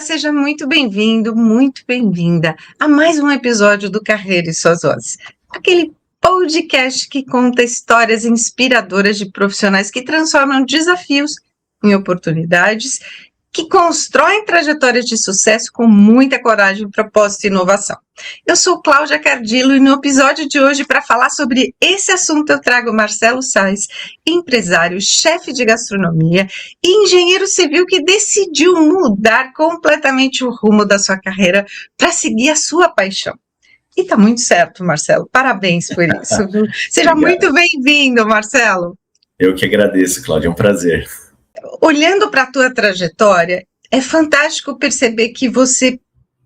seja muito bem-vindo, muito bem-vinda a mais um episódio do Carreira e Suas Vozes. Aquele podcast que conta histórias inspiradoras de profissionais que transformam desafios em oportunidades, que constroem trajetórias de sucesso com muita coragem, propósito e inovação. Eu sou Cláudia Cardillo e no episódio de hoje, para falar sobre esse assunto, eu trago Marcelo Sais, empresário, chefe de gastronomia e engenheiro civil que decidiu mudar completamente o rumo da sua carreira para seguir a sua paixão. E tá muito certo, Marcelo. Parabéns por isso. Seja muito bem-vindo, Marcelo. Eu que agradeço, Cláudia. É um prazer. Olhando para a tua trajetória, é fantástico perceber que você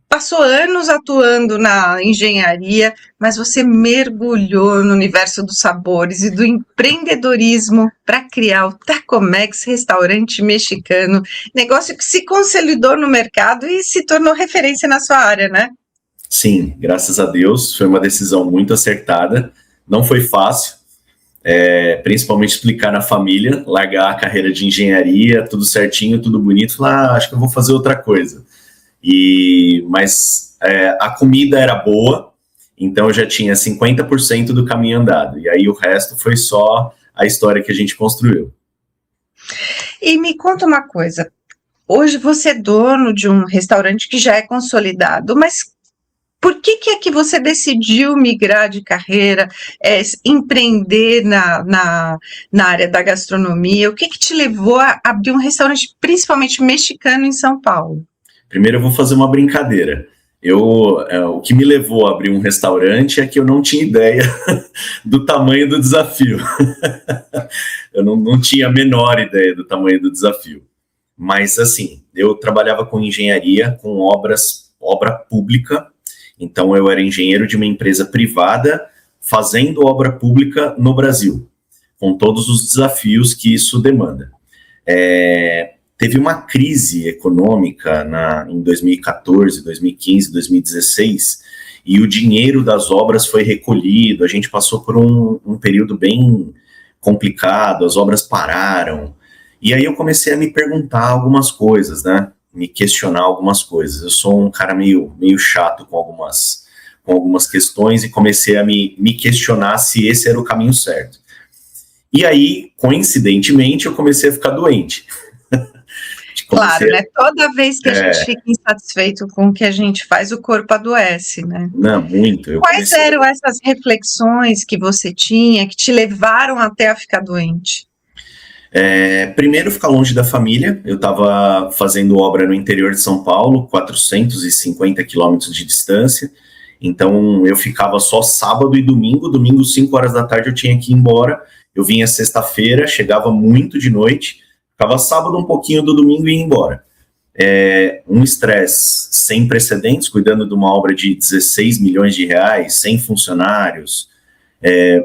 passou anos atuando na engenharia, mas você mergulhou no universo dos sabores e do empreendedorismo para criar o Tacomex, restaurante mexicano, negócio que se consolidou no mercado e se tornou referência na sua área, né? Sim, graças a Deus, foi uma decisão muito acertada, não foi fácil, principalmente explicar na família, largar a carreira de engenharia, tudo certinho, tudo bonito, falar, acho que eu vou fazer outra coisa. Mas a comida era boa, então eu já tinha 50% do caminho andado, e aí o resto foi só a história que a gente construiu. E me conta uma coisa, hoje você é dono de um restaurante que já é consolidado, mas por que é que você decidiu migrar de carreira, empreender na área da gastronomia? O que te levou a abrir um restaurante, principalmente mexicano, em São Paulo? Primeiro eu vou fazer uma brincadeira. O que me levou a abrir um restaurante é que eu não tinha ideia do tamanho do desafio. Eu não tinha a menor ideia do tamanho do desafio. Mas, assim, eu trabalhava com engenharia, com obra pública. Então, eu era engenheiro de uma empresa privada fazendo obra pública no Brasil, com todos os desafios que isso demanda. Teve uma crise econômica em 2014, 2015, 2016, e o dinheiro das obras foi recolhido, a gente passou por um período bem complicado, as obras pararam, e aí eu comecei a me perguntar algumas coisas, né? Me questionar algumas coisas. Eu sou um cara meio chato com algumas questões e comecei a me questionar se esse era o caminho certo. E aí, coincidentemente, eu comecei a ficar doente. Claro, né? Toda vez que a gente fica insatisfeito com o que a gente faz, o corpo adoece, né? Não, muito. Quais eram essas reflexões que você tinha que te levaram até a ficar doente? Primeiro, ficar longe da família. Eu estava fazendo obra no interior de São Paulo, 450 quilômetros de distância. Então, eu ficava só sábado e domingo. Domingo, 5 horas da tarde, eu tinha que ir embora. Eu vinha sexta-feira, chegava muito de noite. Ficava sábado, um pouquinho do domingo e ia embora. Um estresse sem precedentes, cuidando de uma obra de 16 milhões de reais, sem funcionários.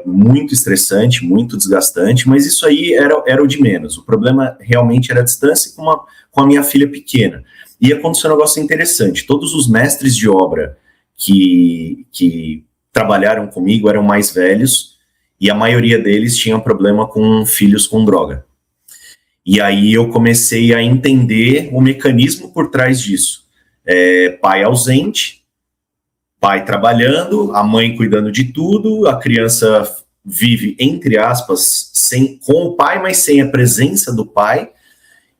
Muito estressante, muito desgastante, mas isso aí era o de menos. O problema realmente era a distância com a minha filha pequena. E aconteceu um negócio interessante. Todos os mestres de obra que trabalharam comigo eram mais velhos e a maioria deles tinham problema com filhos com droga. E aí eu comecei a entender o mecanismo por trás disso. Pai ausente, pai trabalhando, a mãe cuidando de tudo, a criança vive, entre aspas, com o pai, mas sem a presença do pai,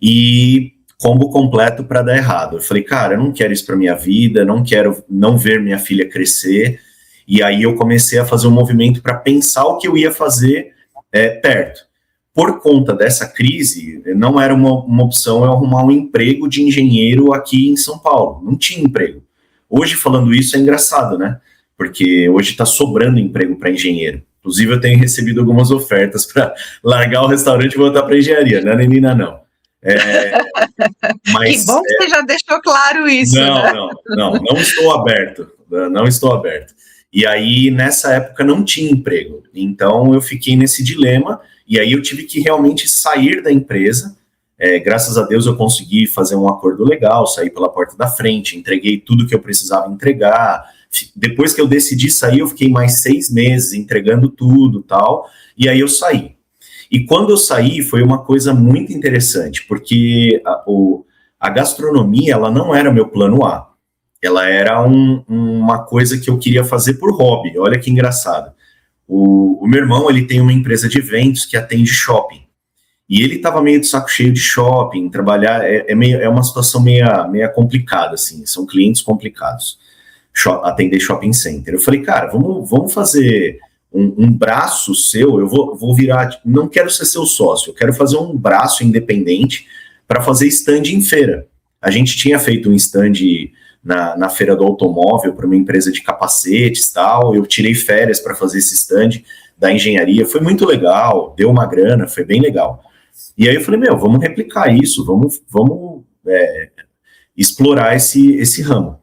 e combo completo para dar errado. Eu falei, cara, eu não quero isso para minha vida, não quero não ver minha filha crescer, e aí eu comecei a fazer um movimento para pensar o que eu ia fazer perto. Por conta dessa crise, não era uma opção eu arrumar um emprego de engenheiro aqui em São Paulo, não tinha emprego. Hoje, falando isso, é engraçado, né? Porque hoje está sobrando emprego para engenheiro. Inclusive, eu tenho recebido algumas ofertas para largar o restaurante e voltar para engenharia. Não é menina, não. Mas, que bom que você já deixou claro isso. Não estou aberto. Não estou aberto. E aí, nessa época, não tinha emprego. Então, eu fiquei nesse dilema. E aí, eu tive que realmente sair da empresa. Graças a Deus eu consegui fazer um acordo legal, sair pela porta da frente, entreguei tudo que eu precisava entregar. Depois que eu decidi sair, eu fiquei mais 6 meses entregando tudo e tal, e aí eu saí. E quando eu saí, foi uma coisa muito interessante, porque a gastronomia, ela não era meu plano A. Ela era uma coisa que eu queria fazer por hobby. Olha que engraçado. O meu irmão, ele tem uma empresa de eventos que atende shopping. E ele estava meio de saco cheio de shopping, trabalhar é uma situação meio complicada, assim, são clientes complicados, atender shopping center. Eu falei, cara, vamos fazer um braço seu, eu vou virar, não quero ser seu sócio, eu quero fazer um braço independente para fazer stand em feira. A gente tinha feito um stand na feira do automóvel para uma empresa de capacetes e tal, eu tirei férias para fazer esse stand da engenharia, foi muito legal, deu uma grana, foi bem legal. E aí eu falei, vamos replicar isso, vamos explorar esse ramo.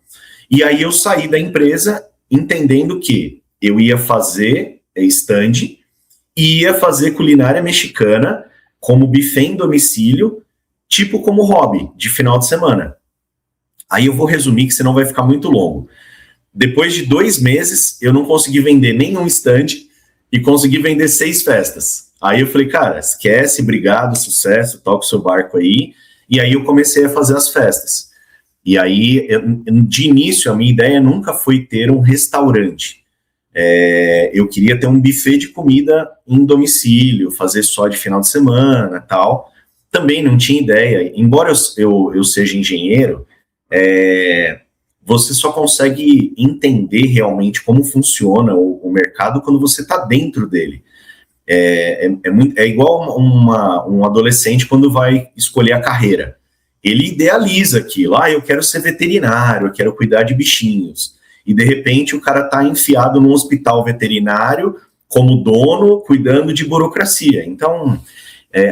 E aí eu saí da empresa entendendo que eu ia fazer stand e ia fazer culinária mexicana como buffet em domicílio, tipo como hobby, de final de semana. Aí eu vou resumir, que senão vai ficar muito longo. Depois de 2 meses, eu não consegui vender nenhum stand e consegui vender 6 festas. Aí eu falei, cara, esquece, obrigado, sucesso, toca o seu barco aí. E aí eu comecei a fazer as festas. E aí, de início, a minha ideia nunca foi ter um restaurante. Eu queria ter um buffet de comida em domicílio, fazer só de final de semana e tal. Também não tinha ideia. Embora eu seja engenheiro, você só consegue entender realmente como funciona o mercado quando você está dentro dele. É igual um adolescente quando vai escolher a carreira. Ele idealiza aquilo. Eu quero ser veterinário, eu quero cuidar de bichinhos. E, de repente, o cara está enfiado num hospital veterinário como dono, cuidando de burocracia. Então,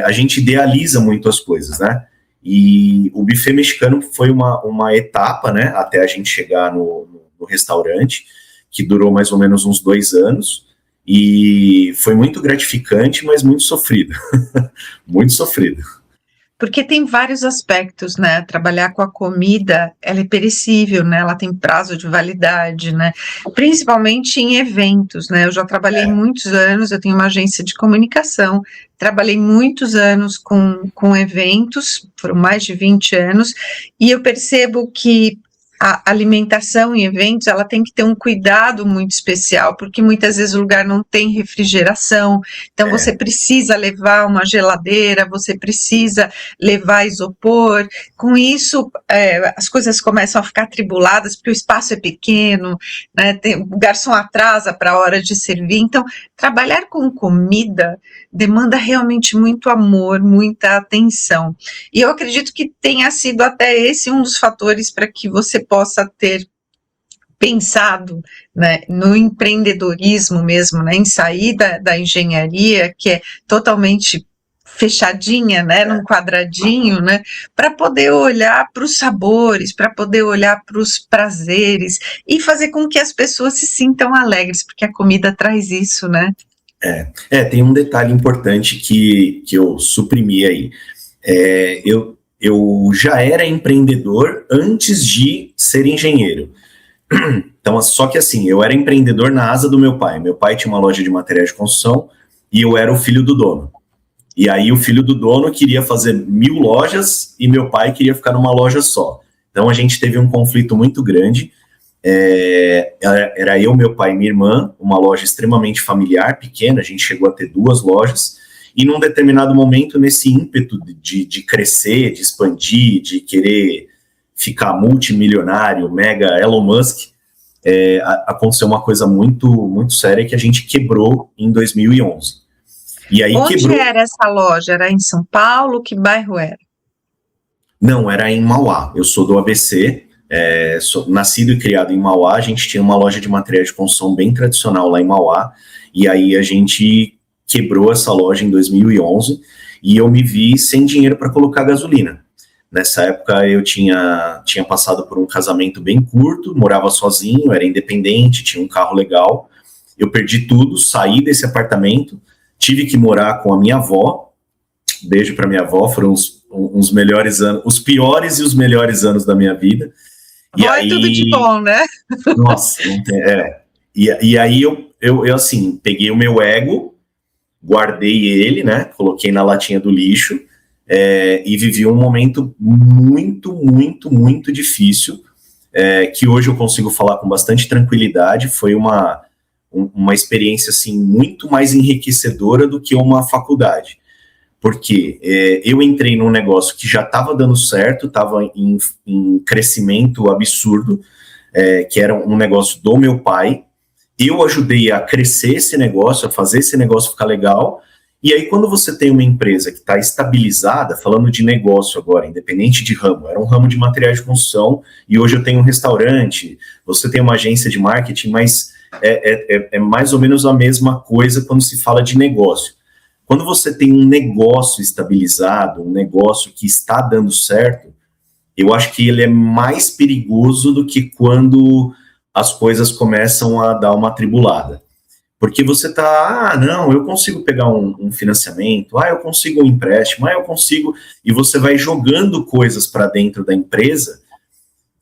a gente idealiza muito as coisas, né? E o buffet mexicano foi uma etapa, né? Até a gente chegar no restaurante, que durou mais ou menos uns 2 anos. E foi muito gratificante, mas muito sofrido. Muito sofrido. Porque tem vários aspectos, né? Trabalhar com a comida, ela é perecível, né? Ela tem prazo de validade, né? Principalmente em eventos, né? Eu já trabalhei muitos anos, eu tenho uma agência de comunicação, trabalhei muitos anos com eventos, foram mais de 20 anos, e eu percebo que a alimentação em eventos, ela tem que ter um cuidado muito especial, porque muitas vezes o lugar não tem refrigeração, então você precisa levar uma geladeira, você precisa levar isopor, com isso as coisas começam a ficar atribuladas, porque o espaço é pequeno, né, o garçom atrasa para a hora de servir, então trabalhar com comida demanda realmente muito amor, muita atenção, e eu acredito que tenha sido até esse um dos fatores para que você possa ter pensado, né, no empreendedorismo mesmo, né, em sair da engenharia, que é totalmente fechadinha, né, num quadradinho, né, para poder olhar para os sabores, para poder olhar para os prazeres e fazer com que as pessoas se sintam alegres, porque a comida traz isso, né? Tem um detalhe importante que eu suprimi aí. Eu já era empreendedor antes de ser engenheiro. Então, só que assim, eu era empreendedor na asa do meu pai. Meu pai tinha uma loja de materiais de construção e eu era o filho do dono. E aí o filho do dono queria fazer 1000 lojas e meu pai queria ficar numa loja só. Então a gente teve um conflito muito grande. Era eu, meu pai e minha irmã, uma loja extremamente familiar, pequena, a gente chegou a ter 2 lojas. E num determinado momento, nesse ímpeto de crescer, de expandir, de querer ficar multimilionário, mega Elon Musk, aconteceu uma coisa muito, muito séria que a gente quebrou em 2011. E aí Onde era essa loja? Era em São Paulo? Que bairro era? Não, era em Mauá. Eu sou do ABC, sou nascido e criado em Mauá. A gente tinha uma loja de materiais de construção bem tradicional lá em Mauá. E aí a gente quebrou essa loja em 2011 e eu me vi sem dinheiro para colocar gasolina. Nessa época eu tinha passado por um casamento bem curto, morava sozinho, era independente, tinha um carro legal. Eu perdi tudo, saí desse apartamento, tive que morar com a minha avó. Beijo para minha avó, foram uns melhores anos, os piores e os melhores anos da minha vida. E aí, tudo de bom, né? Nossa, não tem, E aí eu assim, peguei o meu ego, guardei ele, né? Coloquei na latinha do lixo, e vivi um momento muito, muito, muito difícil, que hoje eu consigo falar com bastante tranquilidade. Foi uma experiência assim, muito mais enriquecedora do que uma faculdade. Porque eu entrei num negócio que já estava dando certo, estava em crescimento absurdo, que era um negócio do meu pai. Eu ajudei a crescer esse negócio, a fazer esse negócio ficar legal. E aí, quando você tem uma empresa que está estabilizada, falando de negócio agora, independente de ramo, era um ramo de materiais de construção, e hoje eu tenho um restaurante, você tem uma agência de marketing, mas é mais ou menos a mesma coisa quando se fala de negócio. Quando você tem um negócio estabilizado, um negócio que está dando certo, eu acho que ele é mais perigoso do que quando as coisas começam a dar uma atribulada. Porque você tá, não, eu consigo pegar um financiamento, eu consigo um empréstimo, eu consigo, e você vai jogando coisas para dentro da empresa,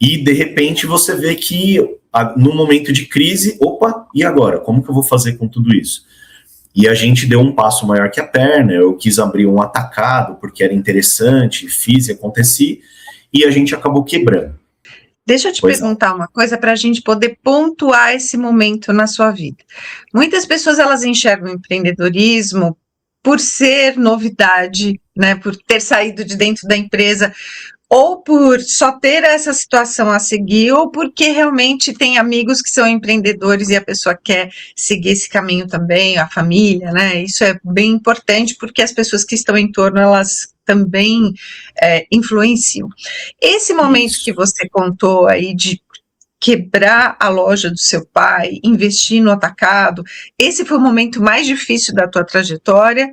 e de repente você vê que no momento de crise, opa, e agora? Como que eu vou fazer com tudo isso? E a gente deu um passo maior que a perna, eu quis abrir um atacado, porque era interessante, fiz e aconteci, e a gente acabou quebrando. Deixa eu te perguntar uma coisa para a gente poder pontuar esse momento na sua vida. Muitas pessoas elas enxergam o empreendedorismo por ser novidade, né, por ter saído de dentro da empresa, ou por só ter essa situação a seguir, ou porque realmente tem amigos que são empreendedores e a pessoa quer seguir esse caminho também, a família, né? Isso é bem importante porque as pessoas que estão em torno, elas também influenciam. Esse momento que você contou aí de quebrar a loja do seu pai, investir no atacado, esse foi o momento mais difícil da tua trajetória.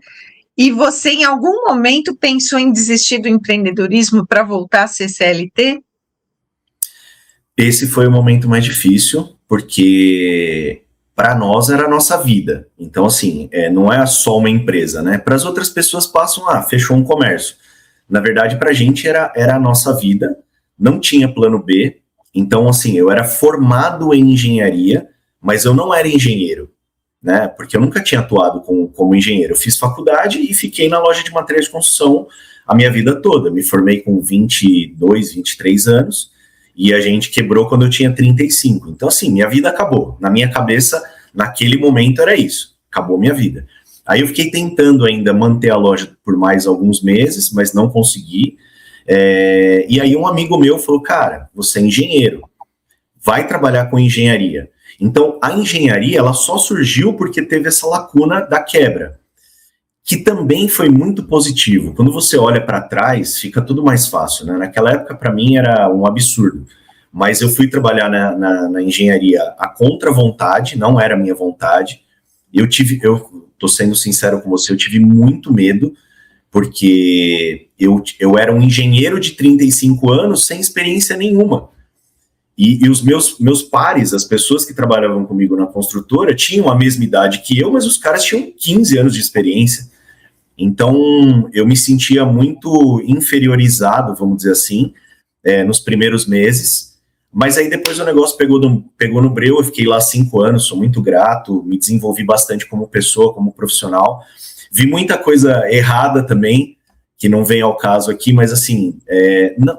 E você, em algum momento, pensou em desistir do empreendedorismo para voltar a ser CLT? Esse foi o momento mais difícil, porque para nós era a nossa vida. Então, assim, não é só uma empresa, né? Para as outras pessoas passam, fechou um comércio. Na verdade, para a gente era a nossa vida, não tinha plano B. Então, assim, eu era formado em engenharia, mas eu não era engenheiro, né? Porque eu nunca tinha atuado como engenheiro. Eu fiz faculdade e fiquei na loja de materiais de construção a minha vida toda. Me formei com 22, 23 anos e a gente quebrou quando eu tinha 35. Então, assim, minha vida acabou. Na minha cabeça, naquele momento era isso. Acabou minha vida. Aí eu fiquei tentando ainda manter a loja por mais alguns meses, mas não consegui. E aí um amigo meu falou, cara, você é engenheiro, vai trabalhar com engenharia. Então, a engenharia, ela só surgiu porque teve essa lacuna da quebra, que também foi muito positivo. Quando você olha para trás, fica tudo mais fácil, né? Naquela época, para mim, era um absurdo. Mas eu fui trabalhar na engenharia a contra vontade, não era minha vontade. Eu tô sendo sincero com você, eu tive muito medo, porque eu era um engenheiro de 35 anos sem experiência nenhuma. E os meus pares, as pessoas que trabalhavam comigo na construtora, tinham a mesma idade que eu, mas os caras tinham 15 anos de experiência. Então, eu me sentia muito inferiorizado, vamos dizer assim, nos primeiros meses. Mas aí depois o negócio pegou no breu, eu fiquei lá 5 anos, sou muito grato, me desenvolvi bastante como pessoa, como profissional. Vi muita coisa errada também, que não vem ao caso aqui, mas assim,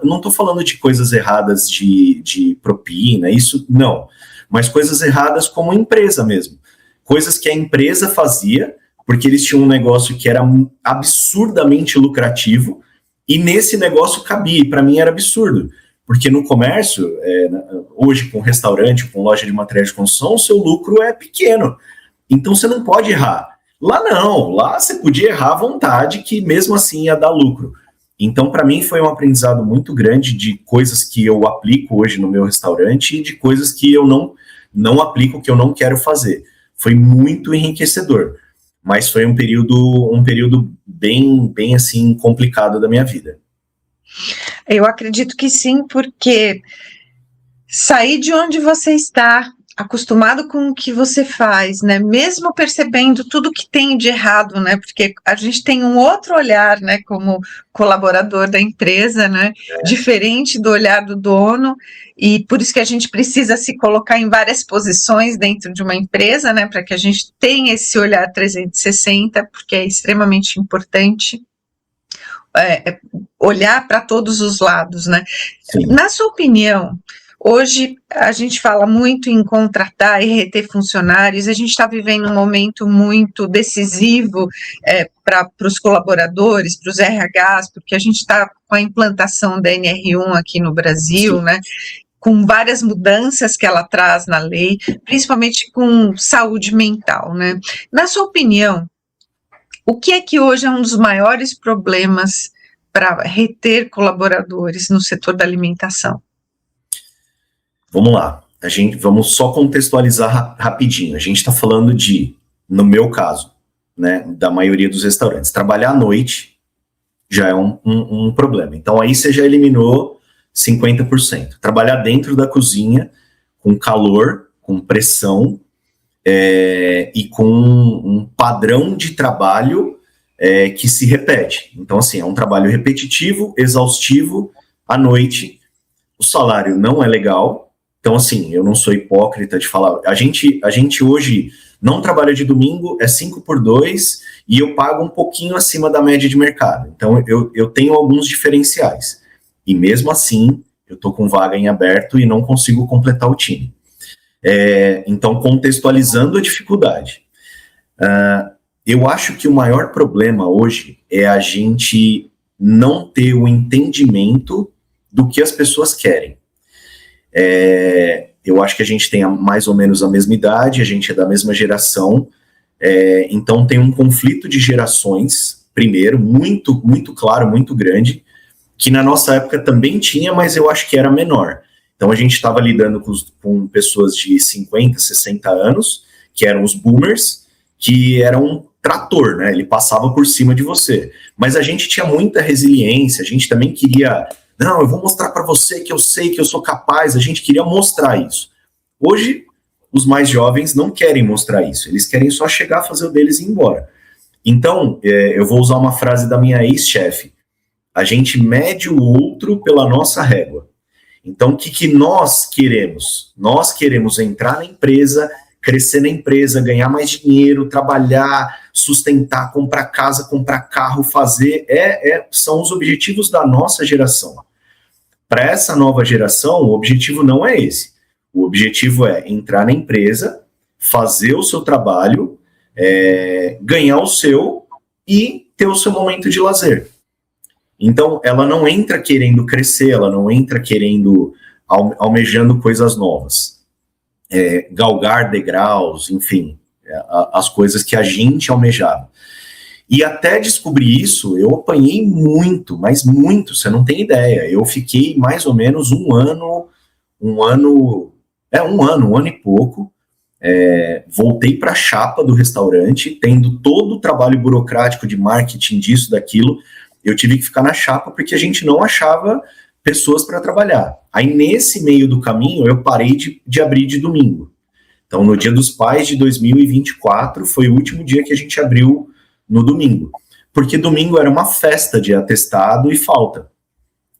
não estou falando de coisas erradas de propina, isso não, mas coisas erradas como empresa mesmo, coisas que a empresa fazia, porque eles tinham um negócio que era absurdamente lucrativo, e nesse negócio cabia, e para mim era absurdo, porque no comércio, hoje com restaurante, com loja de materiais de construção, o seu lucro é pequeno, então você não pode errar. Lá não, lá você podia errar à vontade, que mesmo assim ia dar lucro. Então, para mim, foi um aprendizado muito grande de coisas que eu aplico hoje no meu restaurante e de coisas que eu não aplico, que eu não quero fazer. Foi muito enriquecedor, mas foi um período bem assim, complicado da minha vida. Eu acredito que sim, porque sair de onde você está, acostumado com o que você faz, né? Mesmo percebendo tudo que tem de errado, né? Porque a gente tem um outro olhar, né? Como colaborador da empresa, né? Diferente do olhar do dono, e por isso que a gente precisa se colocar em várias posições dentro de uma empresa, né? Para que a gente tenha esse olhar 360, porque é extremamente importante. olhar para todos os lados, né? Sim. Na sua opinião, hoje a gente fala muito em contratar e reter funcionários, a gente está vivendo um momento muito decisivo para os colaboradores, para os RHs, porque a gente está com a implantação da NR1 aqui no Brasil, né? Com várias mudanças que ela traz na lei, principalmente com saúde mental, né? Na sua opinião, o que é que hoje é um dos maiores problemas para reter colaboradores no setor da alimentação? Vamos lá, vamos só contextualizar rapidinho. A gente está falando de, no meu caso, né, da maioria dos restaurantes, trabalhar à noite já é um problema. Então aí você já eliminou 50%. Trabalhar dentro da cozinha, com calor, com pressão, e com um padrão de trabalho que se repete. Então, assim, é um trabalho repetitivo, exaustivo, à noite. O salário não é legal. Então, assim, eu não sou hipócrita de falar. A gente hoje não trabalha de domingo, é 5x2, e eu pago um pouquinho acima da média de mercado. Então, eu tenho alguns diferenciais. E mesmo assim, eu estou com vaga em aberto e não consigo completar o time. Então, contextualizando a dificuldade. Eu acho que o maior problema hoje é a gente não ter o entendimento do que as pessoas querem. Eu acho que a gente tem mais ou menos a mesma idade, a gente é da mesma geração, então tem um conflito de gerações, primeiro, muito, muito claro, muito grande, que na nossa época também tinha, mas eu acho que era menor. Então a gente estava lidando com pessoas de 50, 60 anos, que eram os boomers, que eram um trator, né? Ele passava por cima de você. Mas a gente tinha muita resiliência, a gente também queria, não, eu vou mostrar para você que eu sei que eu sou capaz, a gente queria mostrar isso. Hoje, os mais jovens não querem mostrar isso, eles querem só chegar, fazer o deles e ir embora. Então, eu vou usar uma frase da minha ex-chefe, a gente mede o outro pela nossa régua. Então, o que nós queremos? Nós queremos entrar na empresa, crescer na empresa, ganhar mais dinheiro, trabalhar, sustentar, comprar casa, comprar carro, fazer. São os objetivos da nossa geração. Para essa nova geração, o objetivo não é esse. O objetivo é entrar na empresa, fazer o seu trabalho, ganhar o seu e ter o seu momento de lazer. Então, ela não entra querendo crescer, ela não entra querendo, almejando coisas novas. Galgar degraus, enfim, as coisas que a gente almejava. E até descobrir isso, eu apanhei muito, mas muito, você não tem ideia. Eu fiquei mais ou menos um ano e pouco, voltei para a chapa do restaurante, tendo todo o trabalho burocrático de marketing disso, daquilo. Eu tive que ficar na chapa porque a gente não achava pessoas para trabalhar. Aí, nesse meio do caminho, eu parei de abrir de domingo. Então, no Dia dos Pais de 2024, foi o último dia que a gente abriu no domingo. Porque domingo era uma festa de atestado e falta.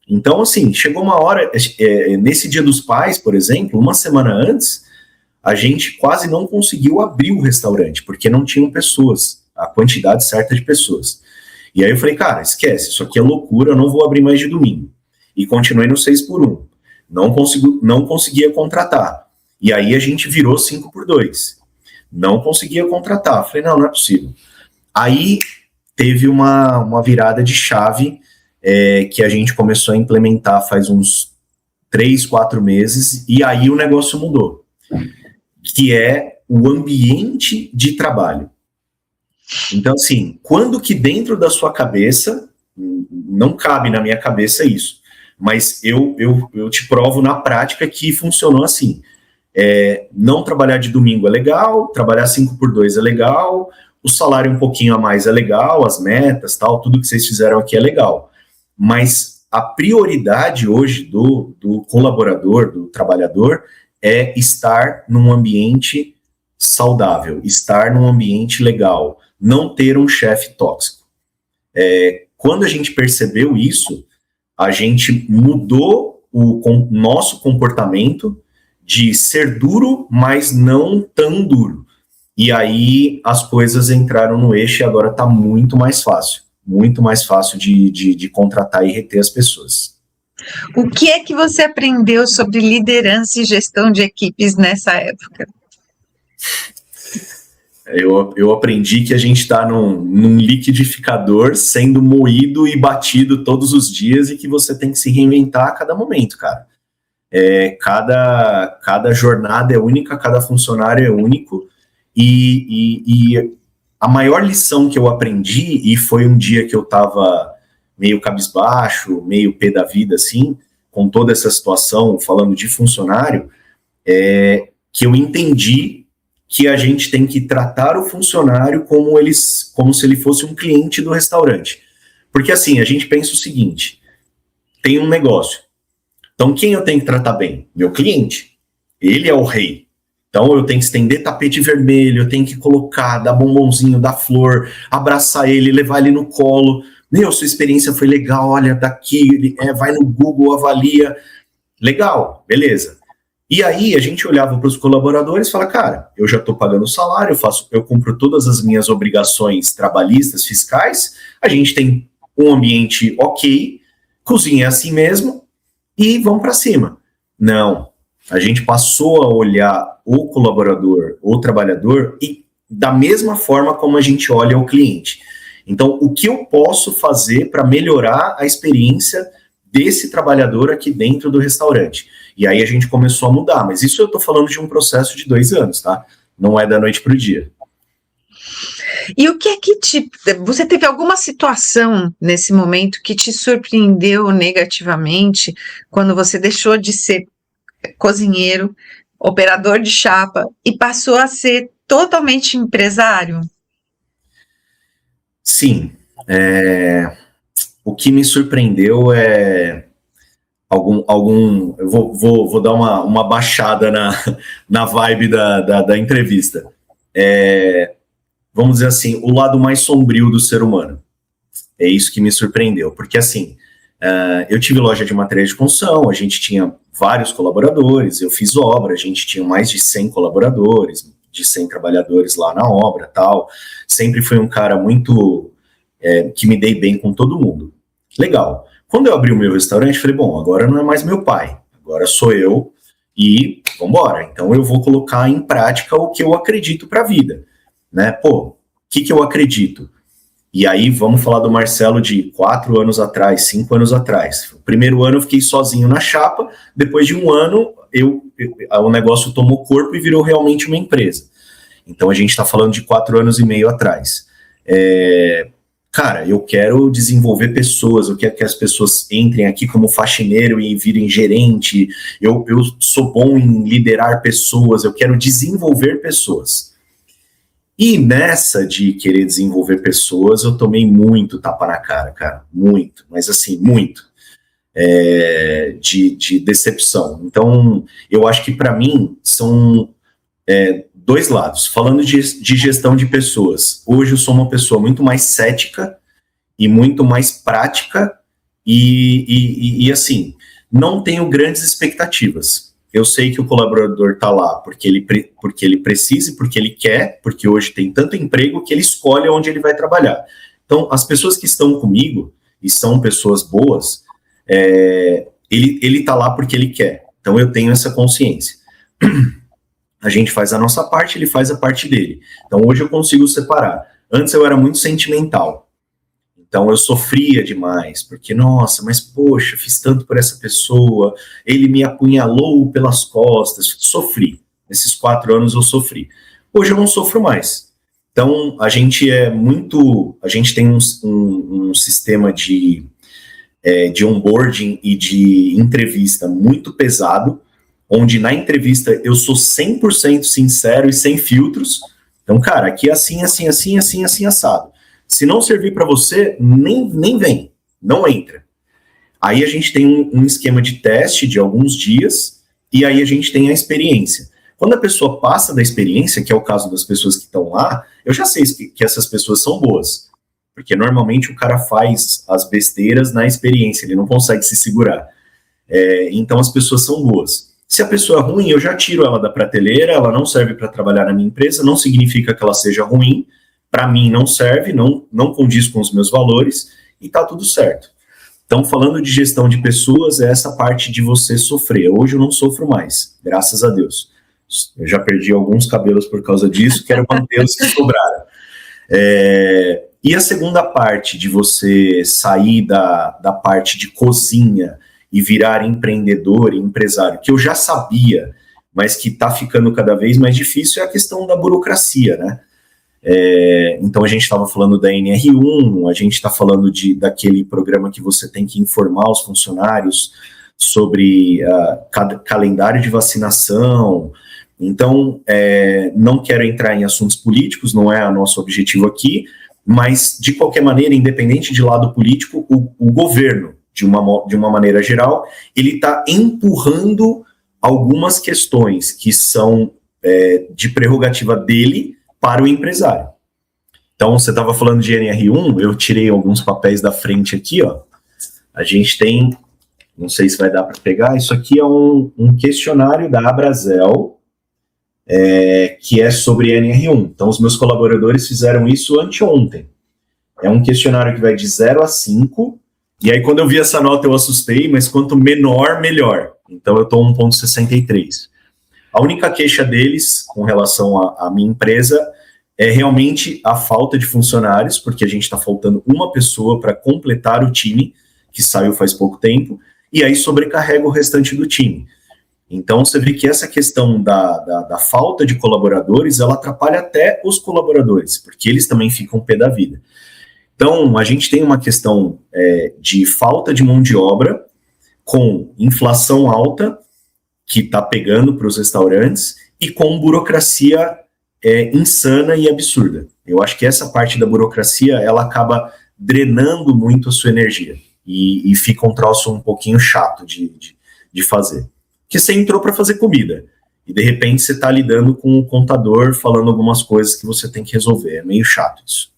Então, assim, chegou uma hora... nesse Dia dos Pais, por exemplo, uma semana antes, a gente quase não conseguiu abrir o restaurante, porque não tinham pessoas, a quantidade certa de pessoas. E aí eu falei, cara, esquece, isso aqui é loucura, eu não vou abrir mais de domingo. E continuei no 6x1. Não conseguia contratar. E aí a gente virou 5x2. Não conseguia contratar. Falei, não é possível. Aí teve uma virada de chave que a gente começou a implementar faz uns 3, 4 meses, e aí o negócio mudou. Que é o ambiente de trabalho. Então, assim, quando que dentro da sua cabeça, não cabe na minha cabeça isso, mas eu te provo na prática que funcionou assim. Não trabalhar de domingo é legal, trabalhar 5x2 é legal, o salário um pouquinho a mais é legal, as metas, tal, tudo que vocês fizeram aqui é legal. Mas a prioridade hoje do colaborador, do trabalhador, é estar num ambiente saudável, estar num ambiente legal, não ter um chefe tóxico. Quando a gente percebeu isso, a gente mudou o nosso comportamento de ser duro, mas não tão duro. E aí as coisas entraram no eixo e agora está muito mais fácil. muito mais fácil de contratar e reter as pessoas. O que é que você aprendeu sobre liderança e gestão de equipes nessa época? Eu aprendi que a gente está num liquidificador sendo moído e batido todos os dias e que você tem que se reinventar a cada momento, cara. Cada jornada é única, cada funcionário é único, e a maior lição que eu aprendi, e foi um dia que eu estava meio cabisbaixo, meio pé da vida, assim, com toda essa situação, falando de funcionário, que eu entendi que a gente tem que tratar o funcionário como se ele fosse um cliente do restaurante. Porque assim, a gente pensa o seguinte, tem um negócio, então quem eu tenho que tratar bem? Meu cliente. Ele é o rei. Então eu tenho que estender tapete vermelho, eu tenho que colocar, dar bombonzinho, dar flor, abraçar ele, levar ele no colo. Meu, sua experiência foi legal, olha, daqui, vai no Google, avalia. Legal, beleza. E aí a gente olhava para os colaboradores e falava, cara, eu já estou pagando o salário, eu cumpro todas as minhas obrigações trabalhistas, fiscais, a gente tem um ambiente ok, cozinha é assim mesmo, e vamos para cima. Não, a gente passou a olhar o colaborador, o trabalhador, e da mesma forma como a gente olha o cliente. Então, o que eu posso fazer para melhorar a experiência desse trabalhador aqui dentro do restaurante? E aí a gente começou a mudar, mas isso eu estou falando de um processo de 2 anos, tá? Não é da noite para o dia. E o que é que você teve alguma situação nesse momento que te surpreendeu negativamente quando você deixou de ser cozinheiro, operador de chapa e passou a ser totalmente empresário? Sim. O que me surpreendeu é eu vou dar uma baixada na vibe da entrevista. Vamos dizer assim, o lado mais sombrio do ser humano. É isso que me surpreendeu, porque assim, eu tive loja de materiais de construção, a gente tinha vários colaboradores, eu fiz obra, a gente tinha mais de 100 colaboradores, de 100 trabalhadores lá na obra, tal. Sempre fui um cara muito que me dei bem com todo mundo. Legal. Quando eu abri o meu restaurante, falei, bom, agora não é mais meu pai, agora sou eu e vambora. Então eu vou colocar em prática o que eu acredito para a vida, né? Pô, o que eu acredito? E aí vamos falar do Marcelo de 4 anos atrás, 5 anos atrás. O primeiro ano eu fiquei sozinho na chapa, depois de 1 ano o negócio tomou corpo e virou realmente uma empresa. Então a gente está falando de 4 anos e meio atrás. Cara, eu quero desenvolver pessoas, eu quero que as pessoas entrem aqui como faxineiro e virem gerente, eu sou bom em liderar pessoas, eu quero desenvolver pessoas. E nessa de querer desenvolver pessoas, eu tomei muito tapa na cara, cara, muito, mas assim, muito, de decepção. Então, eu acho que para mim são 2 lados. Falando de gestão de pessoas, hoje eu sou uma pessoa muito mais cética e muito mais prática e assim, não tenho grandes expectativas. Eu sei que o colaborador está lá porque ele precisa e porque ele quer, porque hoje tem tanto emprego que ele escolhe onde ele vai trabalhar. Então, as pessoas que estão comigo, e são pessoas boas, ele está lá porque ele quer. Então, eu tenho essa consciência. A gente faz a nossa parte, ele faz a parte dele. Então, hoje eu consigo separar. Antes eu era muito sentimental. Então, eu sofria demais, porque, nossa, mas, poxa, fiz tanto por essa pessoa, ele me apunhalou pelas costas, sofri. Nesses 4 anos eu sofri. Hoje eu não sofro mais. Então, a gente tem um sistema de onboarding e de entrevista muito pesado, onde na entrevista eu sou 100% sincero e sem filtros. Então, cara, aqui é assim, assim, assim, assim, assim, assado. Se não servir para você, nem vem, não entra. Aí a gente tem um esquema de teste de alguns dias, e aí a gente tem a experiência. Quando a pessoa passa da experiência, que é o caso das pessoas que estão lá, eu já sei que essas pessoas são boas. Porque normalmente o cara faz as besteiras na experiência, ele não consegue se segurar. Então as pessoas são boas. Se a pessoa é ruim, eu já tiro ela da prateleira, ela não serve para trabalhar na minha empresa, não significa que ela seja ruim, para mim não serve, não condiz com os meus valores, e tá tudo certo. Então, falando de gestão de pessoas, é essa parte de você sofrer. Hoje eu não sofro mais, graças a Deus. Eu já perdi alguns cabelos por causa disso, quero manter os que sobraram. E a segunda parte de você sair da parte de cozinha e virar empreendedor e empresário, que eu já sabia, mas que está ficando cada vez mais difícil, é a questão da burocracia, né? Então a gente estava falando da NR1, a gente está falando daquele programa que você tem que informar os funcionários sobre calendário de vacinação. Então, não quero entrar em assuntos políticos, não é o nosso objetivo aqui, mas, de qualquer maneira, independente de lado político, o governo, de uma maneira geral, ele está empurrando algumas questões que são de prerrogativa dele para o empresário. Então, você estava falando de NR1, eu tirei alguns papéis da frente aqui, ó. A gente tem, não sei se vai dar para pegar, isso aqui é um questionário da Abrazel, que é sobre NR1. Então, os meus colaboradores fizeram isso anteontem. É um questionário que vai de 0 a 5, e aí quando eu vi essa nota eu assustei, mas quanto menor, melhor. Então, eu estou 1,63. A única queixa deles com relação à minha empresa é realmente a falta de funcionários, porque a gente está faltando uma pessoa para completar o time, que saiu faz pouco tempo, e aí sobrecarrega o restante do time. Então, você vê que essa questão da falta de colaboradores, ela atrapalha até os colaboradores, porque eles também ficam pé da vida. Então, a gente tem uma questão de falta de mão de obra, com inflação alta, que está pegando para os restaurantes, e com burocracia insana e absurda. Eu acho que essa parte da burocracia, ela acaba drenando muito a sua energia, e fica um troço um pouquinho chato de fazer. Porque você entrou para fazer comida, e de repente você está lidando com o contador falando algumas coisas que você tem que resolver. É meio chato isso.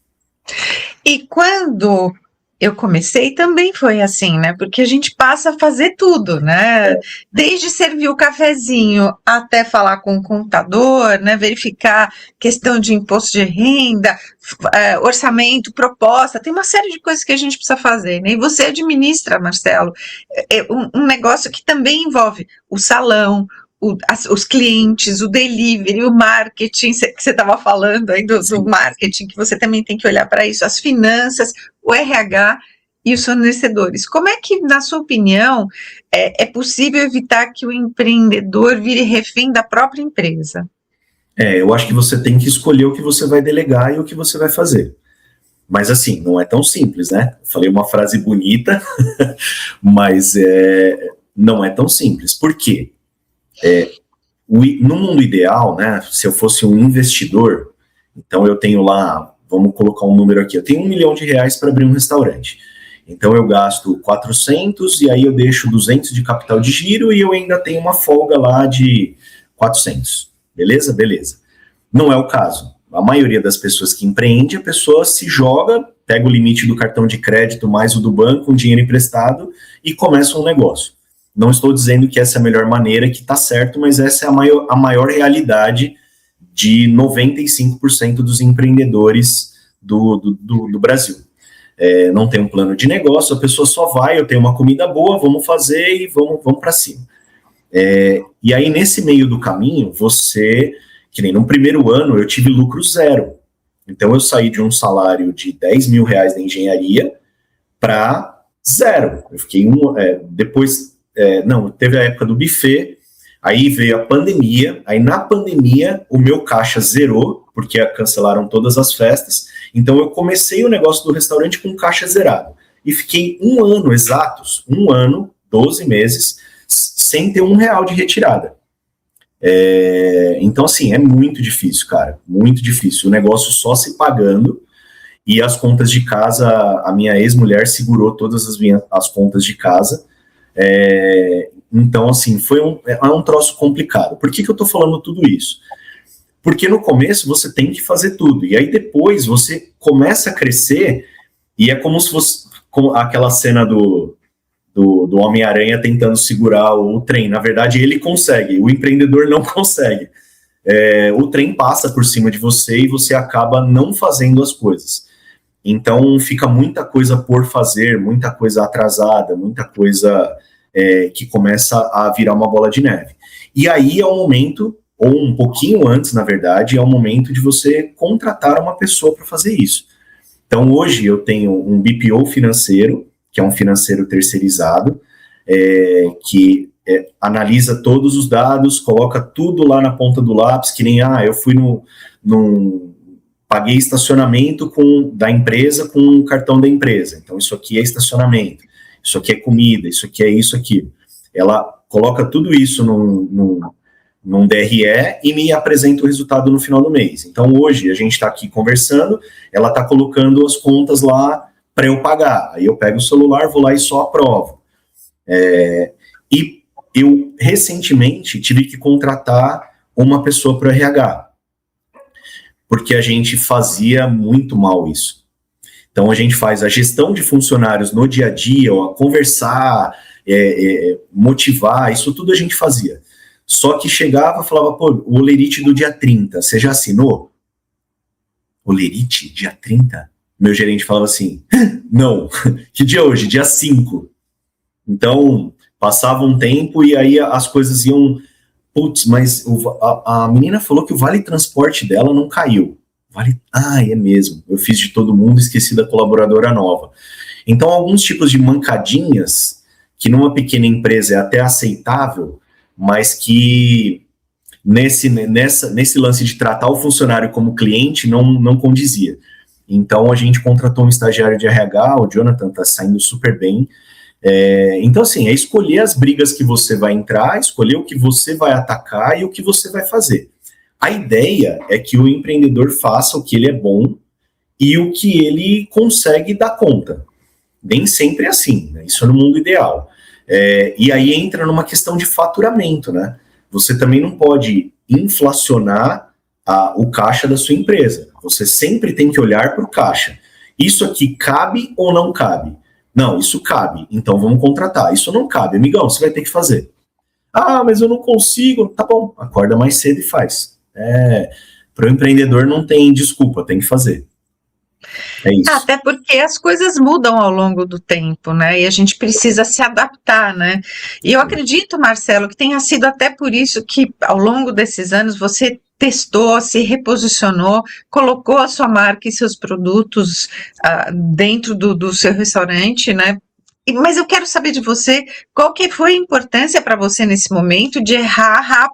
E quando eu comecei também foi assim, né? Porque a gente passa a fazer tudo, né? Desde servir o cafezinho até falar com o contador, né? Verificar questão de imposto de renda, orçamento, proposta, tem uma série de coisas que a gente precisa fazer, né? E você administra, Marcelo, um negócio que também envolve o salão, os clientes, o delivery, o marketing, que você estava falando aí do marketing, que você também tem que olhar para isso, as finanças, o RH e os fornecedores. Como é que, na sua opinião, é possível evitar que o empreendedor vire refém da própria empresa? Eu acho que você tem que escolher o que você vai delegar e o que você vai fazer. Mas assim, não é tão simples, né? Eu falei uma frase bonita, mas não é tão simples. Por quê? No mundo ideal, né, se eu fosse um investidor, então eu tenho lá, vamos colocar um número aqui, eu tenho R$1 milhão para abrir um restaurante. Então eu gasto 400 e aí eu deixo 200 de capital de giro e eu ainda tenho uma folga lá de 400. Beleza? Beleza. Não é o caso. A maioria das pessoas que empreende, a pessoa se joga, pega o limite do cartão de crédito mais o do banco, um dinheiro emprestado e começa um negócio. Não estou dizendo que essa é a melhor maneira, que está certo, mas essa é a maior realidade de 95% dos empreendedores do Brasil. Não tem um plano de negócio, a pessoa só vai, eu tenho uma comida boa, vamos fazer e vamos para cima. E aí, nesse meio do caminho, que nem no primeiro ano, eu tive lucro zero. Então, eu saí de um salário de R$10 mil na engenharia para zero. Eu fiquei depois... teve a época do buffet, aí veio a pandemia, aí na pandemia o meu caixa zerou, porque cancelaram todas as festas, então eu comecei o negócio do restaurante com caixa zerado, e fiquei 1 ano exatos, 1 ano, 12 meses, sem ter R$1 de retirada. Então assim, é muito difícil, cara, muito difícil, o negócio só se pagando, e as contas de casa, a minha ex-mulher segurou todas as contas de casa. Então, assim, foi um troço complicado. Por que eu tô falando tudo isso? Porque no começo você tem que fazer tudo, e aí depois você começa a crescer, e é como se fosse aquela cena do Homem-Aranha tentando segurar o trem. Na verdade, ele consegue, o empreendedor não consegue. o trem passa por cima de você e você acaba não fazendo as coisas. Então fica muita coisa por fazer, muita coisa atrasada, muita coisa que começa a virar uma bola de neve. E aí é o momento, ou um pouquinho antes, na verdade, é o momento de você contratar uma pessoa para fazer isso. Então hoje eu tenho um BPO financeiro, que é um financeiro terceirizado, que analisa todos os dados, coloca tudo lá na ponta do lápis, que nem, eu fui paguei estacionamento da empresa com o cartão da empresa, então isso aqui é estacionamento, isso aqui é comida, isso aqui é isso aqui. Ela coloca tudo isso num DRE e me apresenta o resultado no final do mês. Então hoje a gente está aqui conversando, ela está colocando as contas lá para eu pagar, aí eu pego o celular, vou lá e só aprovo. E eu recentemente tive que contratar uma pessoa para o RH, porque a gente fazia muito mal isso. Então a gente faz a gestão de funcionários no dia a dia, conversar, motivar, isso tudo a gente fazia. Só que chegava e falava, o Olerite do dia 30, você já assinou? Olerite, dia 30? Meu gerente falava assim, não, que dia é hoje? Dia 5. Então, passava um tempo e aí as coisas iam, mas a menina falou que o vale transporte dela não caiu. É mesmo, eu fiz de todo mundo, esqueci da colaboradora nova. Então, alguns tipos de mancadinhas, que numa pequena empresa é até aceitável, mas que nesse lance de tratar o funcionário como cliente não condizia. Então, a gente contratou um estagiário de RH, o Jonathan está saindo super bem. Então, assim, é escolher as brigas que você vai entrar, escolher o que você vai atacar e o que você vai fazer. A ideia é que o empreendedor faça o que ele é bom e o que ele consegue dar conta. Nem sempre é assim, né? Isso é no mundo ideal. E aí entra numa questão de faturamento, né? Você também não pode inflacionar o caixa da sua empresa. Você sempre tem que olhar para o caixa. Isso aqui cabe ou não cabe? Não, isso cabe, então vamos contratar. Isso não cabe, amigão, você vai ter que fazer. Mas eu não consigo. Tá bom, acorda mais cedo e faz. Para o empreendedor não tem desculpa, tem que fazer. É isso. Até porque as coisas mudam ao longo do tempo, né? E a gente precisa se adaptar, né? E eu acredito, Marcelo, que tenha sido até por isso que ao longo desses anos você testou, se reposicionou, colocou a sua marca e seus produtos dentro do seu restaurante, né? Mas eu quero saber de você, qual que foi a importância para você nesse momento de errar,